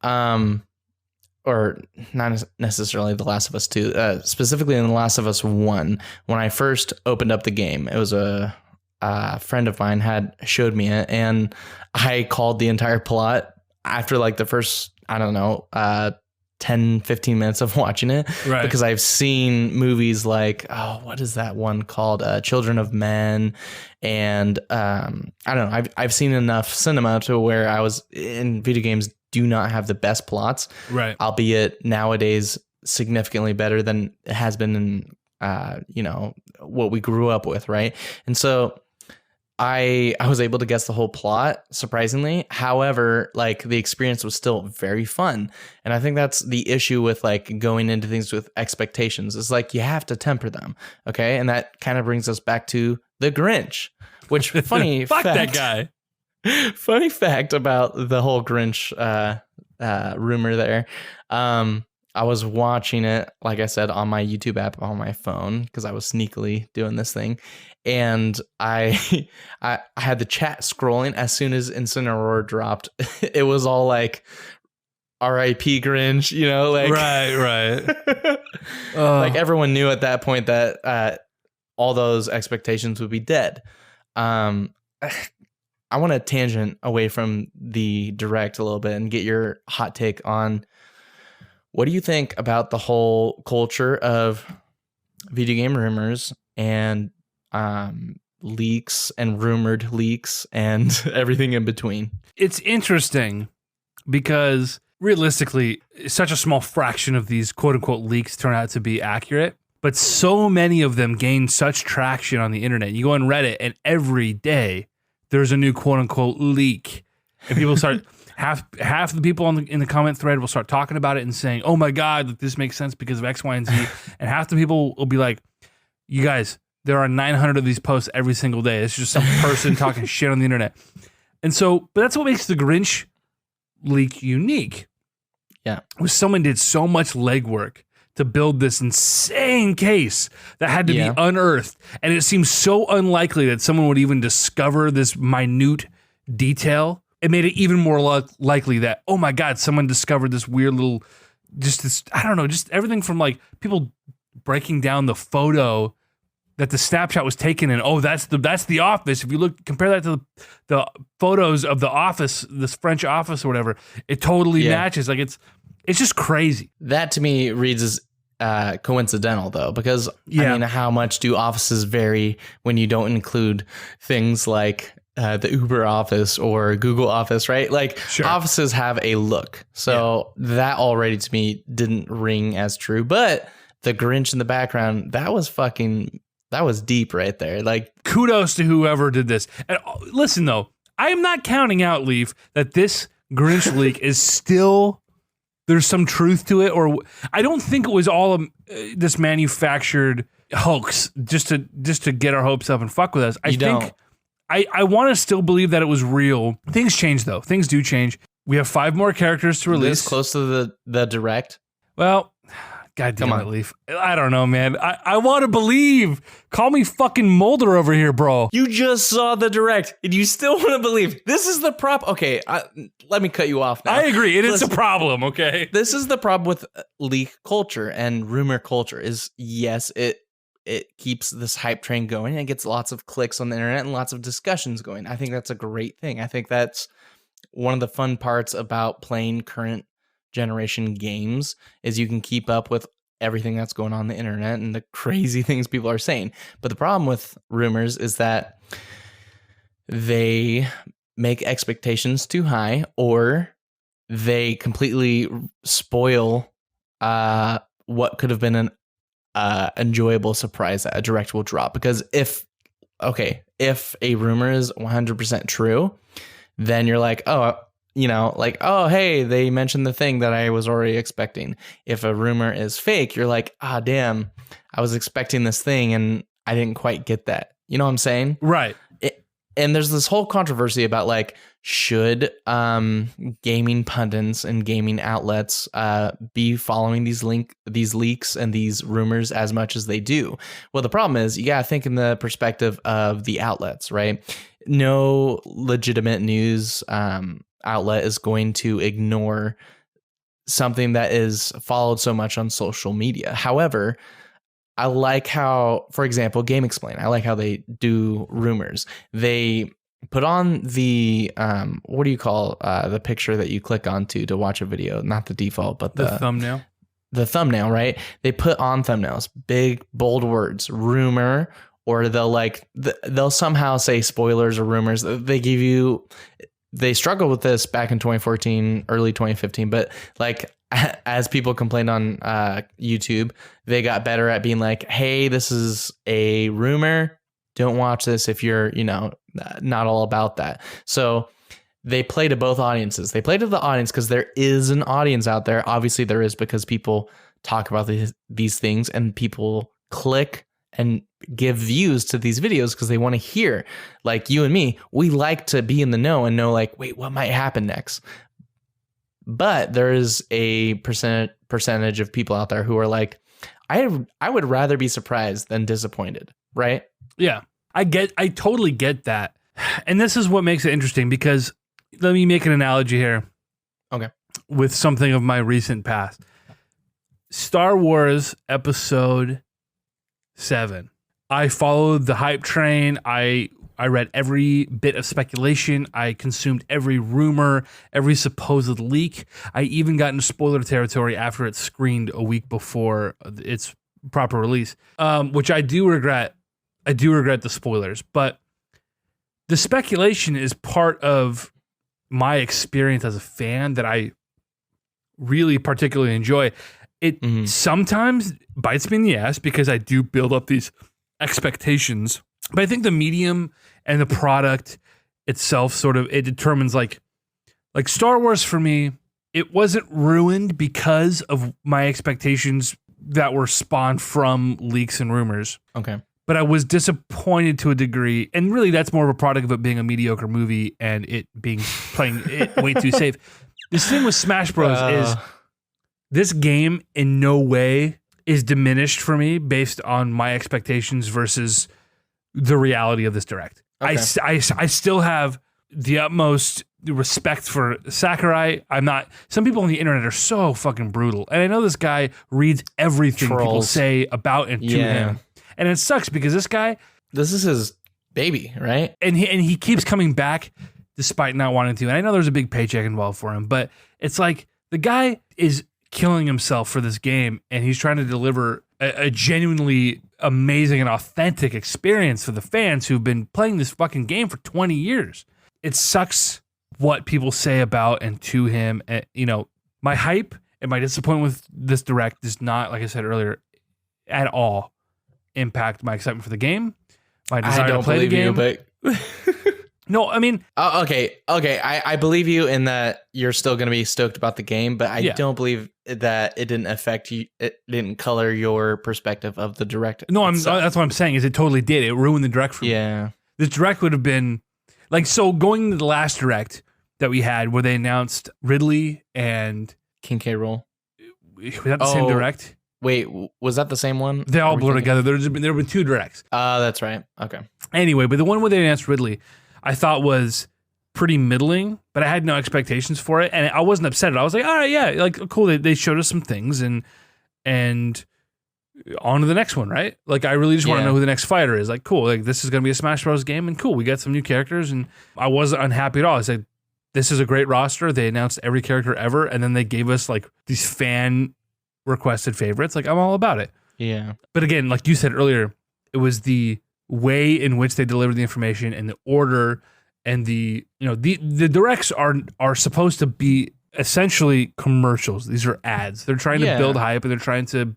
or not necessarily The Last of Us 2, specifically in The Last of Us 1, when I first opened up the game, it was a friend of mine had showed me it, and I called the entire plot after like the first, I don't know, 10, 15 minutes of watching it, right? Because I've seen movies like, what is that one called? Children of Men. And I don't know. I've seen enough cinema to where I was in video games do not have the best plots, right? Albeit nowadays significantly better than it has been in, you know, what we grew up with. Right. And so I was able to guess the whole plot, surprisingly. However, like the experience was still very fun. And I think that's the issue with like going into things with expectations. It's like you have to temper them. Okay. And that kind of brings us back to the Grinch, which funny Fuck fact, that guy. Funny fact about the whole Grinch rumor there. I was watching it, like I said, on my YouTube app on my phone because I was sneakily doing this thing. And I had the chat scrolling as soon as Incineroar dropped. It was all like R.I.P. Grinch, you know, like right. Like everyone knew at that point that all those expectations would be dead. I want to tangent away from the direct a little bit and get your hot take on what do you think about the whole culture of video game rumors and leaks and rumored leaks and everything in between? It's interesting because realistically, such a small fraction of these quote unquote leaks turn out to be accurate, but so many of them gain such traction on the internet. You go on Reddit and every day there's a new quote unquote leak, and people start half the people in the comment thread will start talking about it and saying, "Oh my God, this makes sense because of X, Y, and Z," and half the people will be like, "You guys, there are 900 of these posts every single day. It's just some person talking shit on the internet." And so, but that's what makes the Grinch leak unique. Yeah, was someone did so much legwork to build this insane case that had to be unearthed, and it seems so unlikely that someone would even discover this minute detail. It made it even more likely that, oh my God, someone discovered this weird little, just this, I don't know, just everything from like people breaking down the photo that the Snapchat was taken in. Oh, that's the office. If you look, compare that to the photos of the office, this French office or whatever, it totally matches. Like it's just crazy. That to me reads as coincidental though, because I mean, how much do offices vary when you don't include things like the Uber office or Google office, right? Like offices have a look. So that already to me didn't ring as true. But the Grinch in the background, that was deep right there. Like kudos to whoever did this. And listen though, I am not counting out, Leif, that this Grinch leak is still, there's some truth to it, or I don't think it was all this manufactured hoax just to get our hopes up and fuck with us. I want to still believe that it was real. Things change though. Things do change. We have 5 more characters to release. This close to the direct. Well, God damn it, Leif. I don't know, man. I want to believe. Call me fucking Mulder over here, bro. You just saw the direct, and you still want to believe. This is the prop. Okay, let me cut you off now. I agree. It is a problem, okay? This is the problem with leak culture and rumor culture is, yes, it keeps this hype train going, and it gets lots of clicks on the internet and lots of discussions going. I think that's a great thing. I think that's one of the fun parts about playing current generation games is you can keep up with everything that's going on the internet and the crazy things people are saying. But the problem with rumors is that they make expectations too high, or they completely spoil what could have been an enjoyable surprise that a direct will drop. Because if a rumor is 100% true, then you're like, oh, hey, they mentioned the thing that I was already expecting. If a rumor is fake, you're like, damn, I was expecting this thing and I didn't quite get that. You know what I'm saying? Right. And there's this whole controversy about like, should gaming pundits and gaming outlets be following these leaks and these rumors as much as they do? Well, the problem is, you gotta think in the perspective of the outlets, right? No legitimate news outlet is going to ignore something that is followed so much on social media. However, I like how, for example, Game Explain, I like how they do rumors. They put on the, what do you call the picture that you click onto to watch a video? Not the default, but the thumbnail. The thumbnail, right? They put on thumbnails, big, bold words, rumor, or they'll somehow say spoilers or rumors. They struggled with this back in 2014, early 2015, but like as people complained on YouTube, they got better at being like, hey, this is a rumor. Don't watch this if you're, not all about that. So they play to both audiences. They play to the audience because there is an audience out there. Obviously there is, because people talk about these things and people click and give views to these videos because they want to hear. Like you and me, we like to be in the know and know like, wait, what might happen next? But there is a percentage of people out there who are like, I would rather be surprised than disappointed, right? Yeah, I totally get that. And this is what makes it interesting, because let me make an analogy here. Okay. With something of my recent past. Star Wars Episode 7. I followed the hype train. I read every bit of speculation. I consumed every rumor, every supposed leak. I even got into spoiler territory after it screened a week before its proper release, which I do regret. I do regret the spoilers, but the speculation is part of my experience as a fan that I really particularly enjoy. It sometimes bites me in the ass because I do build up these expectations, but I think the medium and the product itself it determines like Star Wars for me, it wasn't ruined because of my expectations that were spawned from leaks and rumors. Okay. But I was disappointed to a degree, and really that's more of a product of it being a mediocre movie and it being playing it way too safe. This thing with Smash Bros is this game in no way is diminished for me based on my expectations versus the reality of this direct. Okay. I still have the utmost respect for Sakurai. Some people on the internet are so fucking brutal. And I know this guy reads everything people say about and to him. And it sucks because this is his baby, right? And he keeps coming back despite not wanting to. And I know there's a big paycheck involved for him, but it's like the guy is killing himself for this game and he's trying to deliver a genuinely amazing and authentic experience for the fans who've been playing this fucking game for 20 years. It sucks what people say about and to him. And, my hype and my disappointment with this direct does not, like I said earlier, at all impact my excitement for the game. My desire to play the game. but no, I mean, okay. I believe you in that you're still going to be stoked about the game, but I don't believe that it didn't affect you. It didn't color your perspective of the direct. No, that's what I'm saying is it totally did. It ruined the direct for me. Yeah. This direct would have been like, so going into the last direct that we had where they announced Ridley and King K. Rool. Was that the same direct? Wait, was that the same one? They all blur together. There have been 2 directs. That's right. Okay. Anyway, but the one where they announced Ridley, I thought was pretty middling, but I had no expectations for it, and I wasn't upset. I was like, all right, yeah, like cool. They showed us some things, and on to the next one, right? Like I really just want to know who the next fighter is. Like cool, like this is gonna be a Smash Bros. Game, and cool, we got some new characters, and I wasn't unhappy at all. I said, this is a great roster. They announced every character ever, and then they gave us like these fan requested favorites. Like I'm all about it. Yeah. But again, like you said earlier, it was the way in which they delivered the information and the order and the directs are supposed to be essentially commercials. These are ads. They're trying to build hype and they're trying to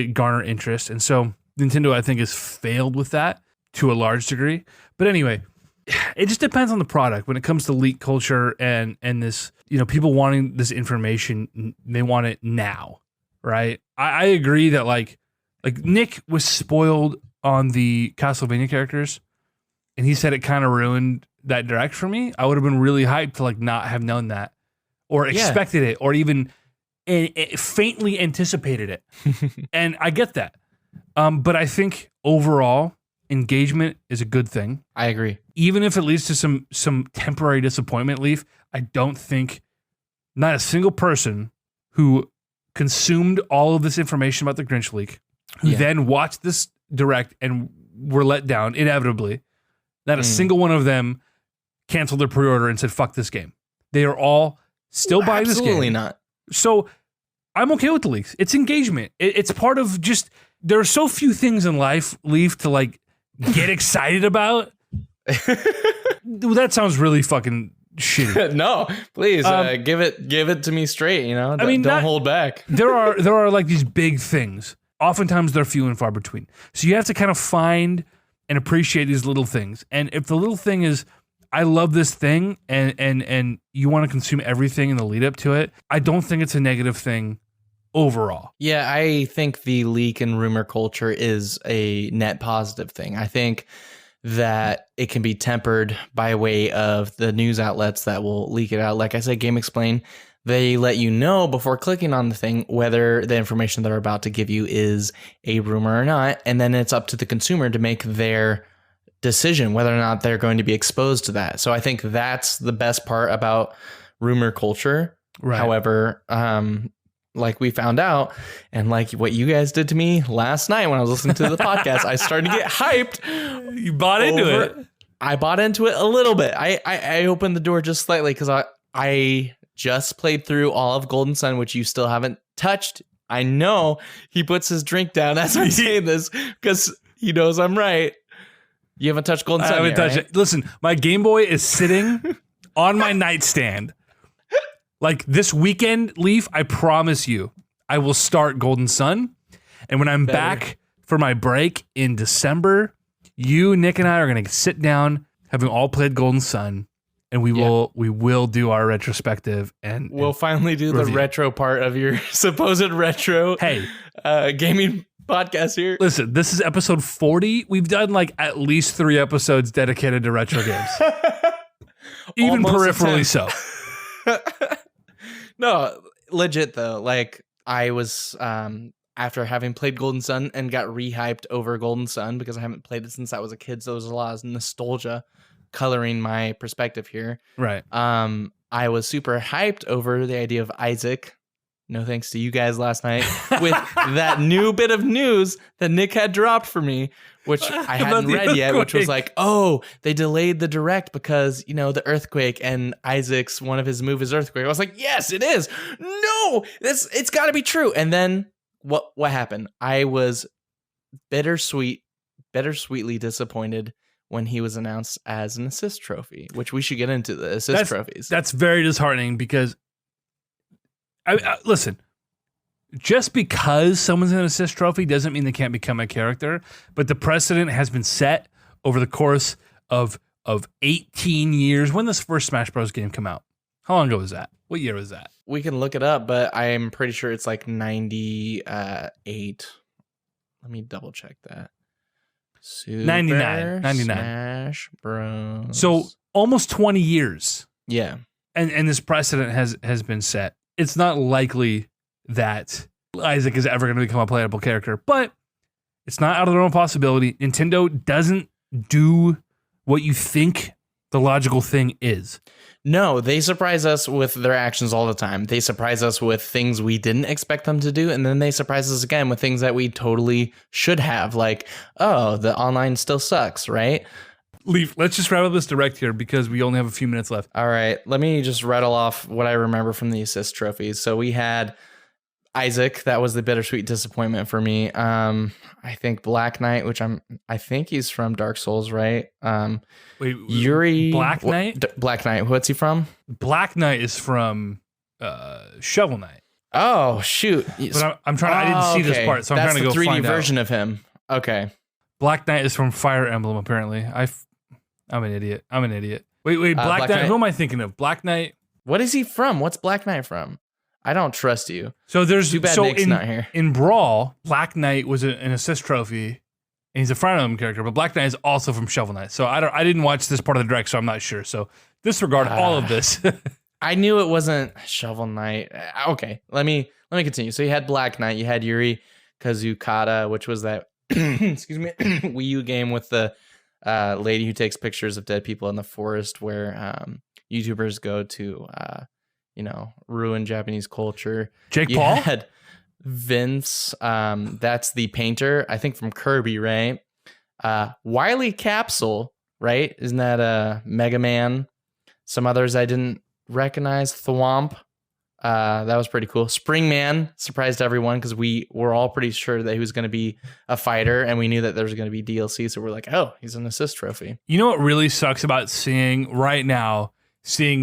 garner interest. And so Nintendo, I think, has failed with that to a large degree. But anyway, it just depends on the product when it comes to leak culture and this, people wanting this information, they want it now. Right. I agree that like Nick was spoiled on the Castlevania characters and he said it kind of ruined that direct for me. I would have been really hyped to like not have known that or expected it or even faintly anticipated it. And I get that. But I think overall engagement is a good thing. I agree. Even if it leads to some temporary disappointment, Leif, I don't think not a single person who consumed all of this information about the Grinch leak, who then watched this direct and were let down inevitably, not a single one of them canceled their pre-order and said, fuck this game. They are all still buying this game. Absolutely not. So I'm okay with the leaks. It's engagement. It's part of just, there are so few things in life, Leif, to like get excited about. That sounds really fucking shitty. No, please give it to me straight. Don't hold back. there are like these big things. Oftentimes they're few and far between. So you have to kind of find and appreciate these little things. And if the little thing is, I love this thing, and you want to consume everything in the lead up to it, I don't think it's a negative thing overall. Yeah, I think the leak and rumor culture is a net positive thing. I think that it can be tempered by way of the news outlets that will leak it out. Like I said, Game Explain, they let you know before clicking on the thing whether the information they're about to give you is a rumor or not. And then it's up to the consumer to make their decision whether or not they're going to be exposed to that. So I think that's the best part about rumor culture. Right. However, like we found out, and like what you guys did to me last night when I was listening to the podcast, I started to get hyped. You bought into it. I bought into it a little bit. I opened the door just slightly because I just played through all of Golden Sun, which you still haven't touched. I know he puts his drink down as I'm saying this because he knows I'm right. You haven't touched Golden Sun. I haven't touched it. Listen, my Game Boy is sitting on my nightstand. Like this weekend, Leif, I promise you, I will start Golden Sun. And when I'm back for my break in December, you, Nick, and I are going to sit down, having all played Golden Sun, and we will do our retrospective. And we'll finally do the retro part of your supposed retro gaming podcast here. Listen, this is episode 40. We've done like at least 3 episodes dedicated to retro games. Even peripherally so. No, legit though. Like I was after having played Golden Sun and got rehyped over Golden Sun because I haven't played it since I was a kid, so there's a lot of nostalgia coloring my perspective here. Right. I was super hyped over the idea of Isaac. No thanks to you guys last night with that new bit of news that Nick had dropped for me, which I hadn't read yet, which was like, oh, they delayed the direct because, the earthquake and Isaac's, one of his moves is earthquake. I was like, yes, it is. No, it's got to be true. And then what happened? I was bittersweetly disappointed when he was announced as an assist trophy, which we should get into the assist trophies. That's very disheartening because, listen, just because someone's an assist trophy doesn't mean they can't become a character, but the precedent has been set over the course of 18 years. When this first Smash Bros. Game come out? How long ago was that? What year was that? We can look it up, but I'm pretty sure it's like 98. Let me double check that. 99. Smash Bros. So almost 20 years. Yeah. And this precedent has been set. It's not likely that Isaac is ever going to become a playable character, but it's not out of the realm of possibility. Nintendo doesn't do what you think the logical thing is. No, they surprise us with their actions all the time. They surprise us with things we didn't expect them to do, and then they surprise us again with things that we totally should have, like, oh, the online still sucks, right? Leif, let's just rattle this direct here because we only have a few minutes left. All right, let me just rattle off what I remember from the assist trophies. So we had Isaac, that was the bittersweet disappointment for me. I think Black Knight, which I think he's from Dark Souls, right? Wait, Yuri Black Knight? Black Knight. What's he from? Black Knight is from Shovel Knight. Oh shoot! But I'm trying. I didn't see this part, so I'm trying to go find find the 3D out. version of him. Okay. Black Knight is from Fire Emblem. Apparently, I'm an idiot. Wait, Black Knight. Who am I thinking of? Black Knight. What is he from? What's Black Knight from? I don't trust you. So there's Too bad Nick's not here. In Brawl, Black Knight was an assist trophy, and he's a Fire Emblem character. But Black Knight is also from Shovel Knight. So I didn't watch this part of the direct, so I'm not sure. So disregard all of this. I knew it wasn't Shovel Knight. Okay, let me continue. So you had Black Knight, you had Yuri Kazukata, which was that excuse me Wii U game with the lady who takes pictures of dead people in the forest, where YouTubers go to ruin Japanese culture. Jake Paul had Vince. That's the painter, I think, from Kirby, right? Wily Capsule, right? Isn't that Mega Man? Some others I didn't recognize. Thwomp. That was pretty cool. Springman surprised everyone because we were all pretty sure that he was going to be a fighter, and we knew that there was going to be DLC. So we're like, oh, he's an assist trophy. You know what really sucks about seeing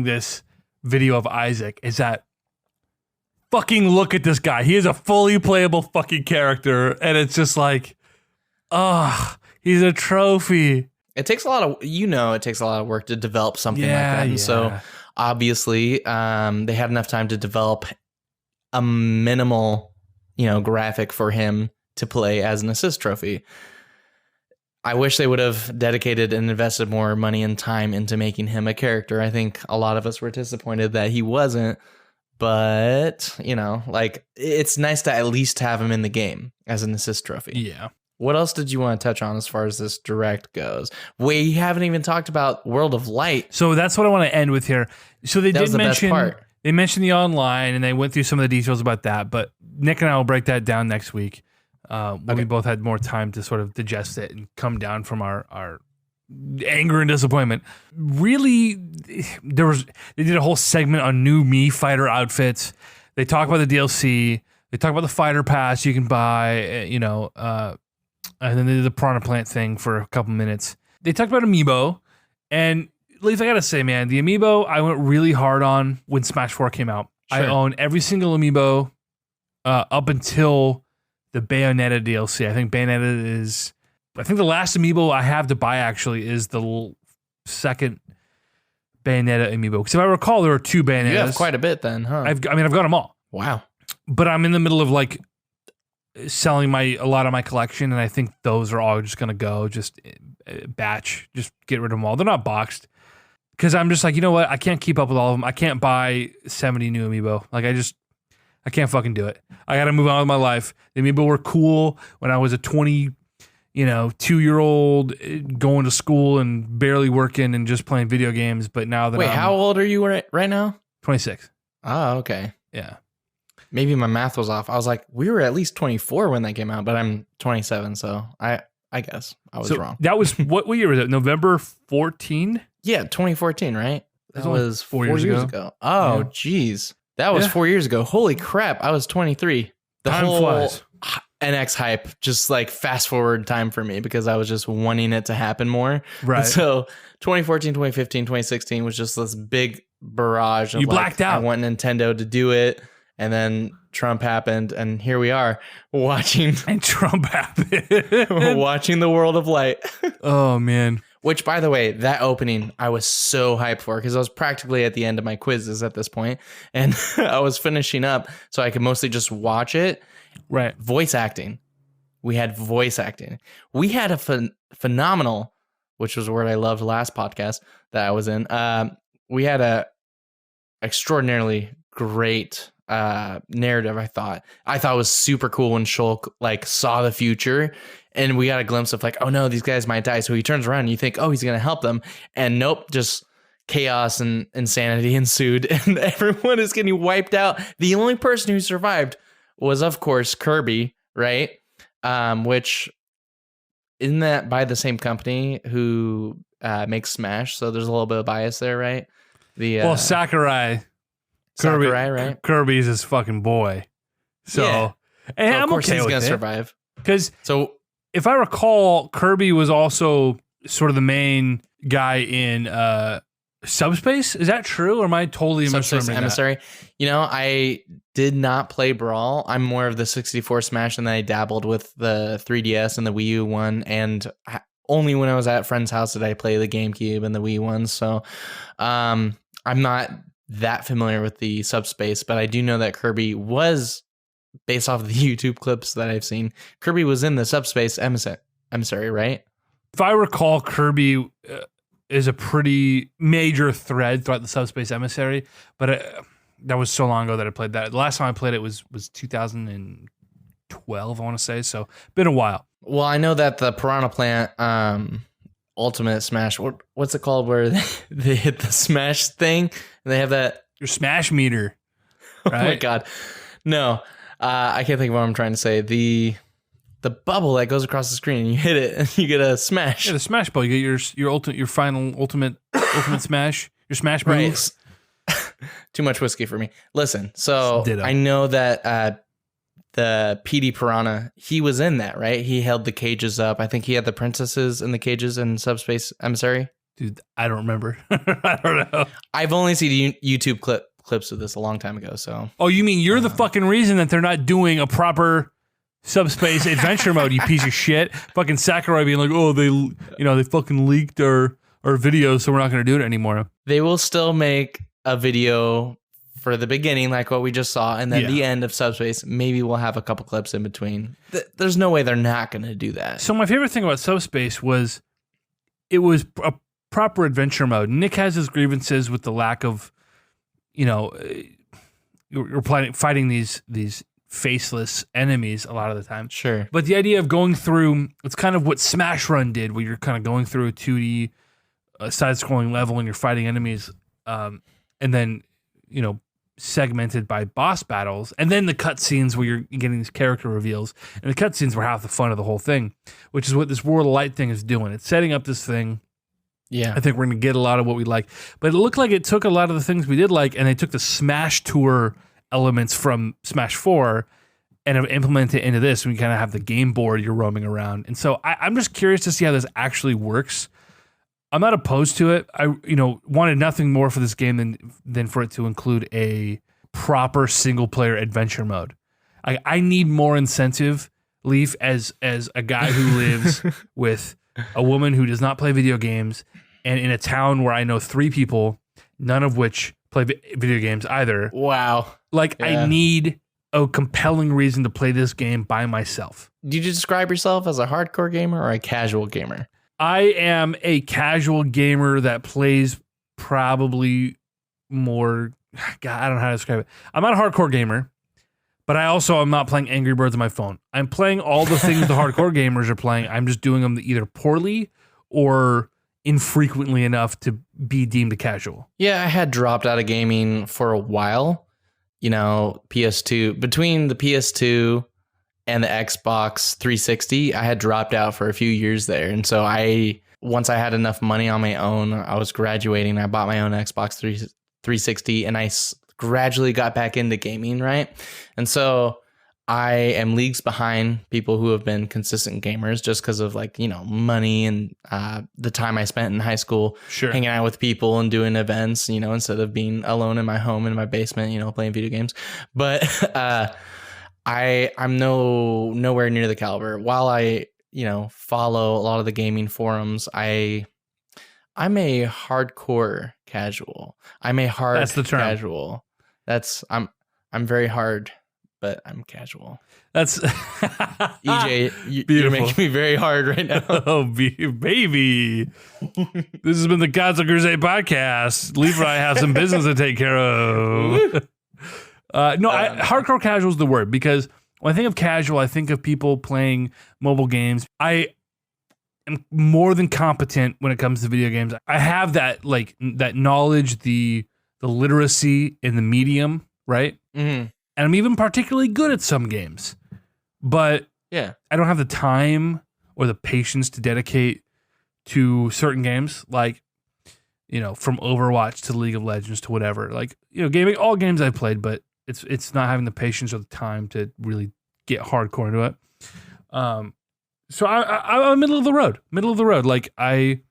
this video of Isaac is that fucking look at this guy. He is a fully playable fucking character, and it's just like, he's a trophy. It takes a lot of work to develop something like that. And so obviously, they had enough time to develop a minimal, graphic for him to play as an assist trophy. I wish they would have dedicated and invested more money and time into making him a character. I think a lot of us were disappointed that he wasn't, but it's nice to at least have him in the game as an assist trophy. Yeah. What else did you want to touch on as far as this direct goes? We haven't even talked about World of Light. So that's what I want to end with here. So they mentioned the online, and they went through some of the details about that, but Nick and I will break that down next week. When we both had more time to sort of digest it and come down from our anger and disappointment. Really, they did a whole segment on new Mii fighter outfits. They talk about the DLC. They talk about the fighter pass you can buy, and then they did the Piranha Plant thing for a couple minutes. They talked about Amiibo, and Leif, I gotta say, man, the Amiibo I went really hard on when Smash 4 came out. Sure. I own every single Amiibo up until the Bayonetta DLC. I think the last Amiibo I have to buy actually is the second Bayonetta Amiibo. Because if I recall, there were two Bayonettas. You have quite a bit then, huh? I've got them all. Wow. But I'm in the middle of selling a lot of my collection, and I think those are all just gonna go just batch, just get rid of them all. They're not boxed because I'm just like, you know what? I can't keep up with all of them. I can't buy 70 new Amiibo. I can't fucking do it. I got to move on with my life. The Amiibo were cool when I was a 2-year-old going to school and barely working and just playing video games. But now that how old are you right now? 26. Oh, okay. Yeah. Maybe my math was off. I was like, we were at least 24 when that came out, but I'm 27, so I guess I was wrong. That was what year was it? November 14? Yeah, 2014, right? That was 4 years ago. Oh, geez. That was 4 years ago. Holy crap. I was 23. Time flies. NX hype, just like fast forward time for me because I was just wanting it to happen more. Right. And so 2014, 2015, 2016 was just this big barrage of You blacked out. I want Nintendo to do it. And then Trump happened, and here we are watching And Trump happened. watching the World of Light. Oh man. Which, by the way, that opening I was so hyped for because I was practically at the end of my quizzes at this point, and I was finishing up, so I could mostly just watch it. Right. Voice acting. We had voice acting. We had a phenomenal, which was a word I loved last podcast that I was in. We had a extraordinarily great narrative. I thought it was super cool when Shulk like saw the future, and we got a glimpse of like, oh no, these guys might die. So he turns around and you think, oh, he's gonna help them, and nope, just chaos and insanity ensued, and everyone is getting wiped out. The only person who survived was, of course, Kirby, right? Which isn't that by the same company who makes Smash? So there's a little bit of bias there, right? Well, Sakurai, right? Kirby's his fucking boy. So, Yeah. and So I'm of course okay he's with gonna it. survive. Because So if I recall, Kirby was also sort of the main guy in Subspace. Is that true, or am I totally Subspace misremembering that? Emissary. You know, I did not play Brawl. I'm more of the 64 Smash, and then I dabbled with the 3DS and the Wii U one. And only when I was at friend's house did I play the GameCube and the Wii one. So I'm not that familiar with the Subspace, but I do know that Kirby was, based off of the YouTube clips that I've seen, Kirby was in the Subspace Emissary, right? If I recall, Kirby is a pretty major thread throughout the Subspace Emissary, but that was so long ago that I played that. The last time I played it was 2012, I want to say. So been a while. Well, I know that the Piranha Plant Ultimate Smash, what's it called, where they hit the Smash thing and they have that. Your Smash meter. Right? Oh my God. No, I can't think of what I'm trying to say. The bubble that goes across the screen and you hit it and you get a smash. Yeah, the Smash Ball. You get your final ultimate smash. Your Smash moves. Right. Too much whiskey for me. Listen, so Ditto. I know that the PD Piranha, he was in that, right? He held the cages up. I think he had the princesses in the cages in Subspace Emissary. Dude, I don't remember. I don't know. I've only seen YouTube clips of this a long time ago. So. Oh, you mean you're the fucking reason that they're not doing a proper Subspace adventure mode, you piece of shit. Fucking Sakurai being like, oh, they fucking leaked our videos, so we're not going to do it anymore. They will still make a video for the beginning, like what we just saw, and then the end of Subspace. Maybe we'll have a couple clips in between. There's no way they're not going to do that. So my favorite thing about Subspace was it was a proper adventure mode. Nick has his grievances with the lack of, you're fighting these faceless enemies a lot of the time. Sure. But the idea of going through, it's kind of what Smash Run did, where you're kind of going through a 2D side-scrolling level and you're fighting enemies, and then, segmented by boss battles, and then the cutscenes where you're getting these character reveals. And the cutscenes were half the fun of the whole thing, which is what this World of Light thing is doing. It's setting up this thing. Yeah. I think we're going to get a lot of what we like. But it looked like it took a lot of the things we did like, and they took the Smash Tour elements from Smash 4 and have implemented it into this. And we kind of have the game board you're roaming around. And so I'm just curious to see how this actually works. I'm not opposed to it. I wanted nothing more for this game than for it to include a proper single player adventure mode. I need more incentive, Leif, as a guy who lives with a woman who does not play video games, and in a town where I know 3 people, none of which play video games either. Wow. I need a compelling reason to play this game by myself. Do you describe yourself as a hardcore gamer or a casual gamer? I am a casual gamer that plays probably more. God, I don't know how to describe it. I'm not a hardcore gamer, but I also am not playing Angry Birds on my phone. I'm playing all the things the hardcore gamers are playing. I'm just doing them either poorly or infrequently enough to be deemed a casual. Yeah, I had dropped out of gaming for a while. PS2, between the PS2 and the Xbox 360, I had dropped out for a few years there. And so once I had enough money on my own, I was graduating. I bought my own Xbox 360 and I gradually got back into gaming, right? And so I am leagues behind people who have been consistent gamers just because of like, money and the time I spent in high school hanging out with people and doing events, instead of being alone in my home in my basement, playing video games. But I'm nowhere near the caliber. While I, follow a lot of the gaming forums, I'm a hardcore casual. I'm a hard That's the term. casual. I'm very hard, but I'm casual. That's EJ, you're making me very hard right now. Oh, baby. This has been the Gods of Crusade podcast. Leif and I have some business to take care of. Hardcore casual is the word, because when I think of casual, I think of people playing mobile games. I am more than competent when it comes to video games. I have that knowledge, the literacy in the medium, right? Mm-hmm. And I'm even particularly good at some games, but I don't have the time or the patience to dedicate to certain games, like, from Overwatch to League of Legends to whatever. Like, gaming, all games I've played, but it's not having the patience or the time to really get hardcore into it. So I'm middle of the road. Like, I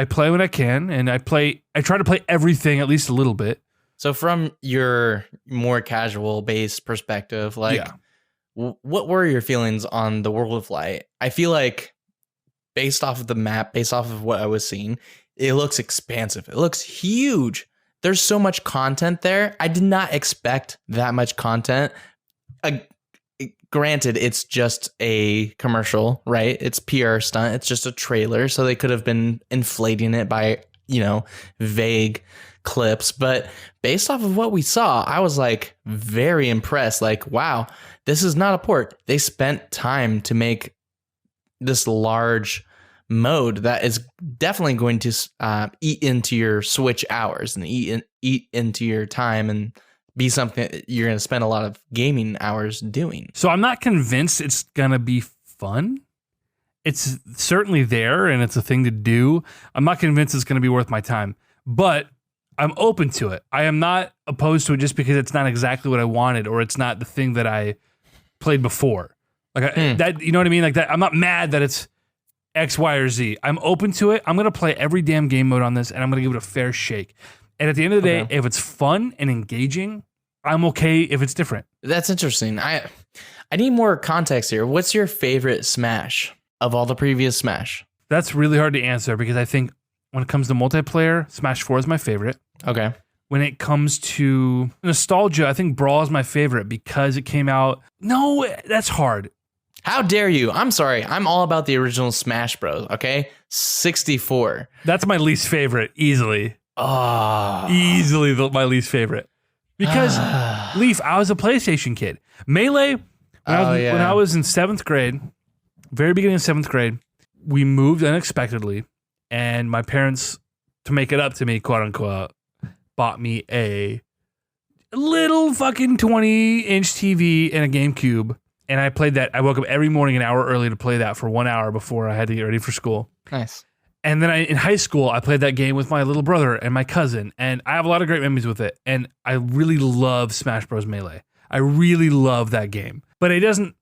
play when I can, and I try to play everything at least a little bit. So from your more casual based perspective, what were your feelings on the World of Light? I feel like based off of the map, based off of what I was seeing, it looks expansive. It looks huge. There's so much content there. I did not expect that much content. Granted, it's just a commercial, right? It's PR stunt. It's just a trailer. So they could have been inflating it by, vague clips. But based off of what we saw, I was like very impressed. Like, wow, this is not a port. They spent time to make this large mode that is definitely going to eat into your Switch hours and eat into your time and be something that you're going to spend a lot of gaming hours doing. So I'm not convinced it's going to be fun. It's certainly there and it's a thing to do. I'm not convinced it's going to be worth my time, but I'm open to it. I am not opposed to it just because it's not exactly what I wanted or it's not the thing that I played before. Like that, you know what I mean? Like that. I'm not mad that it's X, Y, or Z. I'm open to it. I'm going to play every damn game mode on this and I'm going to give it a fair shake. And at the end of the day, if it's fun and engaging, I'm okay if it's different. That's interesting. I need more context here. What's your favorite Smash of all the previous Smash? That's really hard to answer because I think when it comes to multiplayer, Smash 4 is my favorite. Okay. When it comes to nostalgia, I think Brawl is my favorite because it came out. No, that's hard. How dare you? I'm sorry. I'm all about the original Smash Bros. Okay. 64. That's my least favorite, easily. Easily my least favorite. Because, Leif, I was a PlayStation kid. Melee, when I was in 7th grade, very beginning of 7th grade, we moved unexpectedly, and my parents, to make it up to me, quote unquote, bought me a little fucking 20-inch TV and a GameCube, and I played that. I woke up every morning an hour early to play that for 1 hour before I had to get ready for school. Nice. And then in high school, I played that game with my little brother and my cousin, and I have a lot of great memories with it. And I really love Smash Bros. Melee. I really love that game, but it doesn't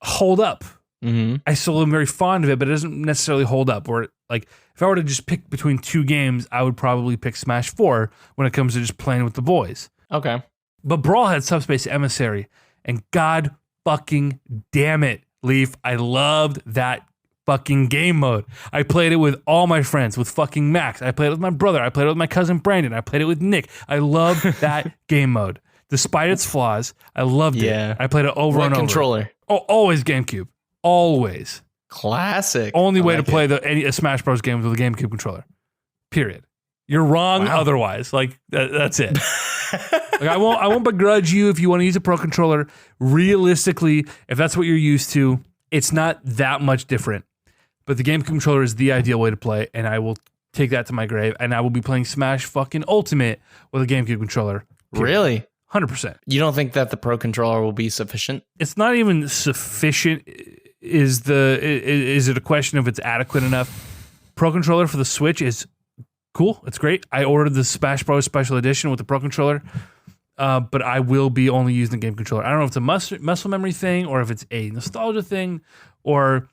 hold up. Mm-hmm. I still am very fond of it, but it doesn't necessarily hold up. Or like, if I were to just pick between two games, I would probably pick Smash 4 when it comes to just playing with the boys. Okay. But Brawl had Subspace Emissary, and God fucking damn it, Leif, I loved that fucking game mode. I played it with all my friends, with fucking Max. I played it with my brother. I played it with my cousin Brandon. I played it with Nick. I loved that game mode. Despite its flaws, I loved it. I played it over and over. What controller? Oh, always GameCube. Always. Classic. Only way to play a Smash Bros. Game with a GameCube controller. Period. You're wrong otherwise. Like, that's it. Like, I won't begrudge you if you want to use a Pro controller. Realistically, if that's what you're used to, it's not that much different. But the GameCube controller is the ideal way to play, and I will take that to my grave, and I will be playing Smash fucking Ultimate with a GameCube controller. Period. Really? 100%. You don't think that the Pro controller will be sufficient? It's not even sufficient. Is it a question of it's adequate enough? Pro controller for the Switch is cool. It's great. I ordered the Smash Bros. Special Edition with the Pro controller. but I will be only using the game controller. I don't know if it's a muscle memory thing or if it's a nostalgia thing or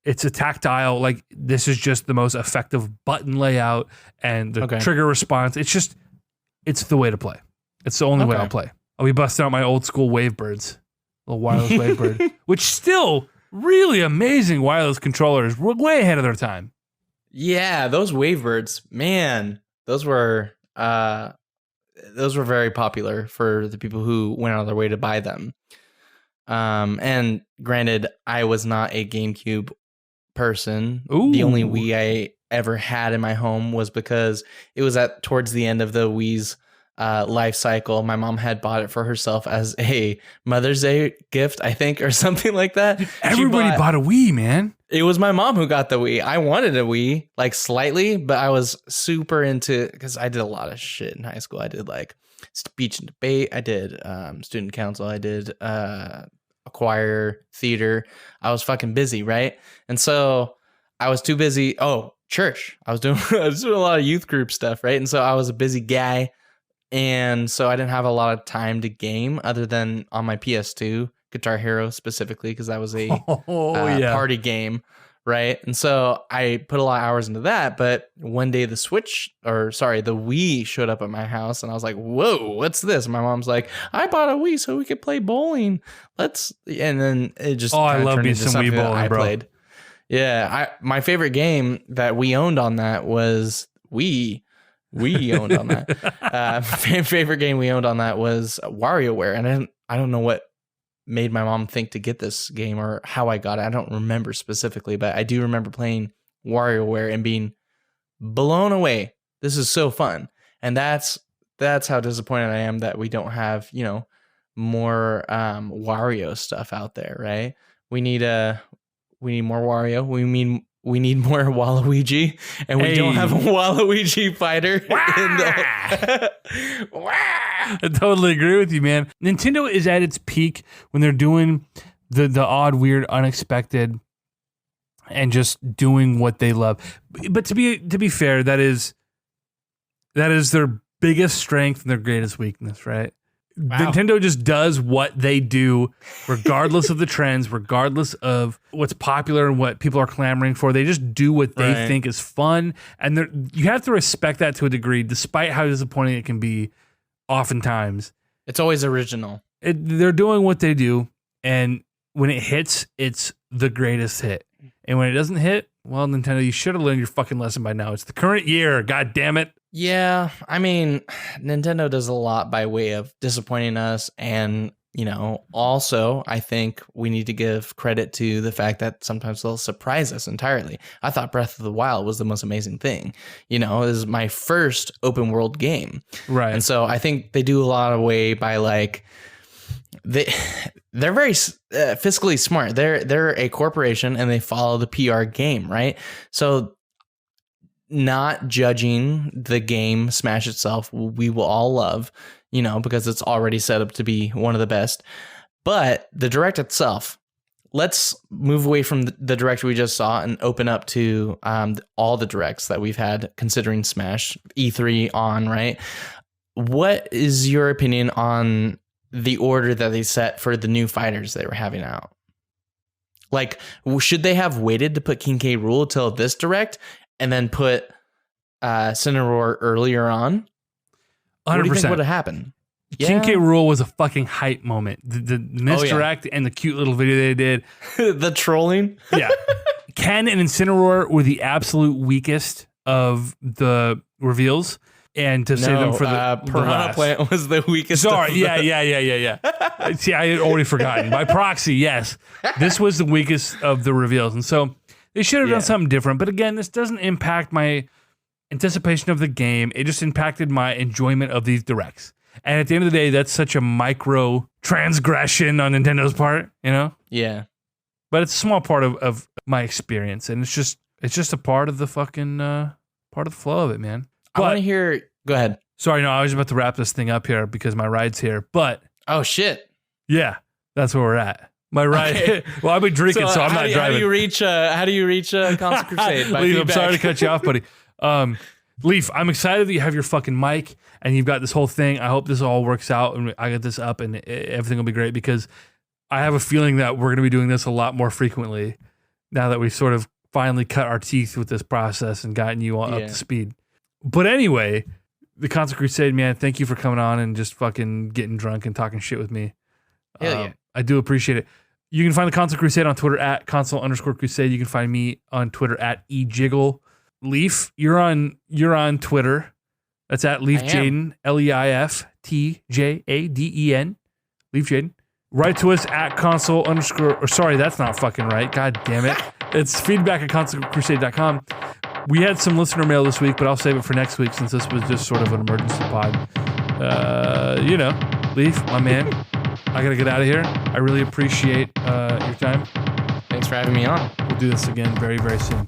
it's a tactile. Like this is just the most effective button layout and the trigger response. It's the way to play. It's the only way I'll play. I'll be busting out my old school Wavebirds, little wireless Wavebird, which still really amazing wireless controllers, way ahead of their time. Yeah, those Wavebirds, man, those were very popular for the people who went out of their way to buy them. And granted, I was not a GameCube person. Ooh. The only Wii I ever had in my home was because it was towards the end of the Wii's life cycle. My mom had bought it for herself as a Mother's Day gift, I think, or something like that. Everybody bought a Wii, man. It was my mom who got the Wii. I wanted a Wii, like slightly, but I was super into, because I did a lot of shit in high school. I did like speech and debate. I did student council. I did choir, theater. I was fucking busy, right? And so I was too busy. Oh, church. I was doing a lot of youth group stuff, right? And so I was a busy guy. And so I didn't have a lot of time to game other than on my PS2, Guitar Hero specifically, because that was a party game, right? And so I put a lot of hours into that. But one day the Wii showed up at my house and I was like, whoa, what's this? And my mom's like, I bought a Wii so we could play bowling. And then it just I love me some Wii bowling, bro. Played. Yeah, my favorite game that we owned on that was Wii. We owned on that. Favorite game we owned on that was WarioWare, and I don't know what made my mom think to get this game or how I got it. I don't remember specifically, but I do remember playing WarioWare and being blown away. This is so fun, and that's how disappointed I am that we don't have more Wario stuff out there. Right? We need more Wario. We need more Waluigi, and we don't have a Waluigi fighter. I totally agree with you, man. Nintendo is at its peak when they're doing the odd, weird, unexpected, and just doing what they love. But to be fair, that is their biggest strength and their greatest weakness, right? Wow. Nintendo just does what they do, regardless of the trends, regardless of what's popular and what people are clamoring for. They just do what they think is fun. And you have to respect that to a degree, despite how disappointing it can be oftentimes. It's always original. They're doing what they do. And when it hits, it's the greatest hit. And when it doesn't hit, well, Nintendo, you should have learned your fucking lesson by now. It's the current year. God damn it. Yeah, I mean, Nintendo does a lot by way of disappointing us. And, also, I think we need to give credit to the fact that sometimes they'll surprise us entirely. I thought Breath of the Wild was the most amazing thing. It was my first open world game. Right. And so I think they do a lot of way by like, they're very fiscally smart. They're a corporation and they follow the PR game, right? So not judging the game Smash itself, we will all love, because it's already set up to be one of the best. But the Direct itself, let's move away from the Direct we just saw and open up to all the Directs that we've had considering Smash, E3 on, right? What is your opinion on the order that they set for the new fighters they were having out? Like, should they have waited to put King K. Rool till this Direct and then put Cinnamoroar earlier on? 100%. What do you think would have happened? King K. Rool was a fucking hype moment. The misdirect and the cute little video they did. The trolling. Yeah. Ken and Incineroar were the absolute weakest of the reveals. And to save them for the Piranha Plant was the weakest. Sorry, yeah. See, I had already forgotten. By proxy, yes. This was the weakest of the reveals. And so they should have done something different. But again, this doesn't impact my anticipation of the game. It just impacted my enjoyment of these Directs. And at the end of the day, that's such a micro transgression on Nintendo's part, Yeah. But it's a small part of my experience. And it's just a part of the fucking, part of the flow of it, man. I want to hear. Go ahead. Sorry, no, I was about to wrap this thing up here because my ride's here. But oh shit, yeah, that's where we're at. My ride. Okay. Well, I've been drinking, so I'm not driving. How do you reach Constant Crusade? I'm sorry to cut you off, buddy. Leif, I'm excited that you have your fucking mic and you've got this whole thing. I hope this all works out and I get this up and everything will be great because I have a feeling that we're going to be doing this a lot more frequently now that we've sort of finally cut our teeth with this process and gotten you all up to speed. But anyway, the Console Crusade, man, thank you for coming on and just fucking getting drunk and talking shit with me. Hell yeah. I do appreciate it. You can find the Console Crusade on Twitter at console_crusade. You can find me on Twitter at ejiggle. Leif, you're on Twitter. That's at Leif Tjaden, LeifTjaden. Leif Tjaden. Write to us at sorry, that's not fucking right. God damn it. It's feedback at consolecrusade.com. We had some listener mail this week, but I'll save it for next week since this was just sort of an emergency pod. Leif, my man, I gotta get out of here. I really appreciate your time. Thanks for having me on. We'll do this again very, very soon.